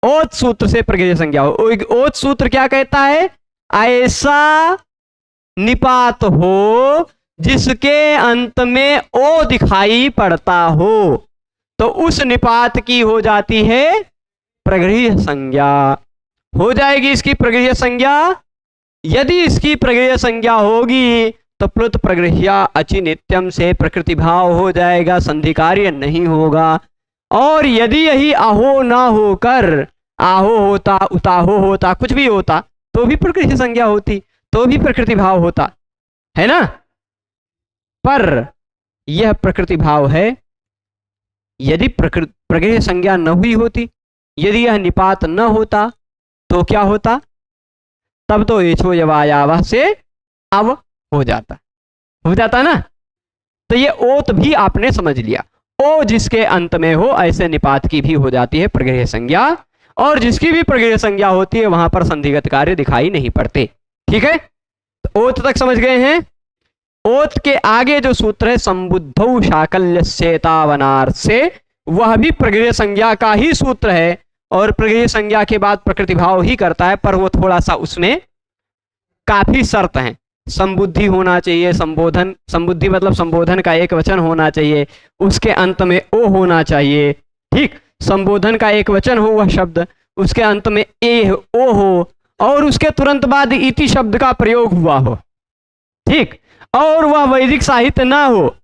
A: ओत सूत्र से प्रगृह्य संज्ञा हो। ओत सूत्र क्या कहता है, ऐसा निपात हो जिसके अंत में ओ दिखाई पड़ता हो, तो उस निपात की हो जाती है प्रगृह्य संज्ञा, हो जाएगी इसकी प्रगृह्य संज्ञा। यदि इसकी प्रगृह्य संज्ञा होगी तो प्लुत प्रगृह्या अचिनित्यम से प्रकृति भाव हो जाएगा, संधि कार्य नहीं होगा। और यदि यही अहो ना होकर आहो होता, उताहो होता, कुछ भी होता तो भी प्रकृति संज्ञा होती, तो भी प्रकृति भाव होता, है ना। पर यह प्रकृति भाव है यदि प्रगृह्य संज्ञा न हुई होती, यदि यह निपात न होता तो क्या होता, तब तो एछो यवायावह से अव हो जाता ना। तो ये ओत भी आपने समझ लिया, ओ जिसके अंत में हो ऐसे निपात की भी हो जाती है प्रगृह्य संज्ञा, और जिसकी भी प्रगृह्य संज्ञा होती है वहां पर संधिगत कार्य दिखाई नहीं पड़ते, ठीक है। तो ओत तक समझ गए हैं। ओत के आगे जो सूत्र है संबुद्धौ शाकल्यस्येतावनार्थ से, वह भी प्रगृह्य संज्ञा का ही सूत्र है, और प्रगृह्य संज्ञा के बाद प्रकृति भाव ही करता है, पर वो थोड़ा सा उसमें काफी शर्त है। संबुद्धि होना चाहिए, संबोधन, संबुद्धि मतलब संबोधन का एक वचन होना चाहिए, उसके अंत में ओ होना चाहिए, ठीक। संबोधन का एक वचन हो वह शब्द, उसके अंत में ए ओ हो, और उसके तुरंत बाद इति शब्द का प्रयोग हुआ हो, ठीक। और वह वैदिक साहित्य ना हो,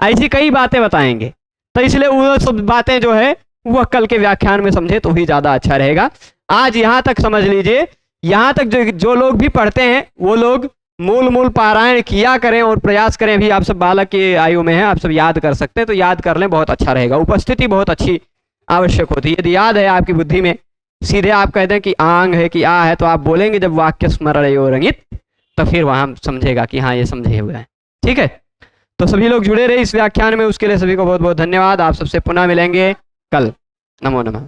A: ऐसी कई बातें बताएंगे। तो इसलिए वो सब बातें जो है वह कल के व्याख्यान में समझे तो ही ज्यादा अच्छा रहेगा। आज यहां तक समझ लीजिए, यहां तक जो लोग भी पढ़ते हैं वो लोग मूल पारायण किया करें और प्रयास करें। भी आप सब बालक की आयु में हैं, आप सब याद कर सकते हैं तो याद कर लें, बहुत अच्छा रहेगा। उपस्थिति बहुत अच्छी आवश्यक होती है। यदि याद है आपकी बुद्धि में, सीधे आप कह दें कि आंग है कि आ है, तो आप बोलेंगे जब वाक्य स्मरण रंगित, तो फिर वहां समझेगा कि हाँ ये समझे हुए हैं, ठीक है। तो सभी लोग जुड़े रहे इस व्याख्यान में, उसके लिए सभी को बहुत बहुत धन्यवाद। आप सबसे पुनः मिलेंगे कल। नमो नमः।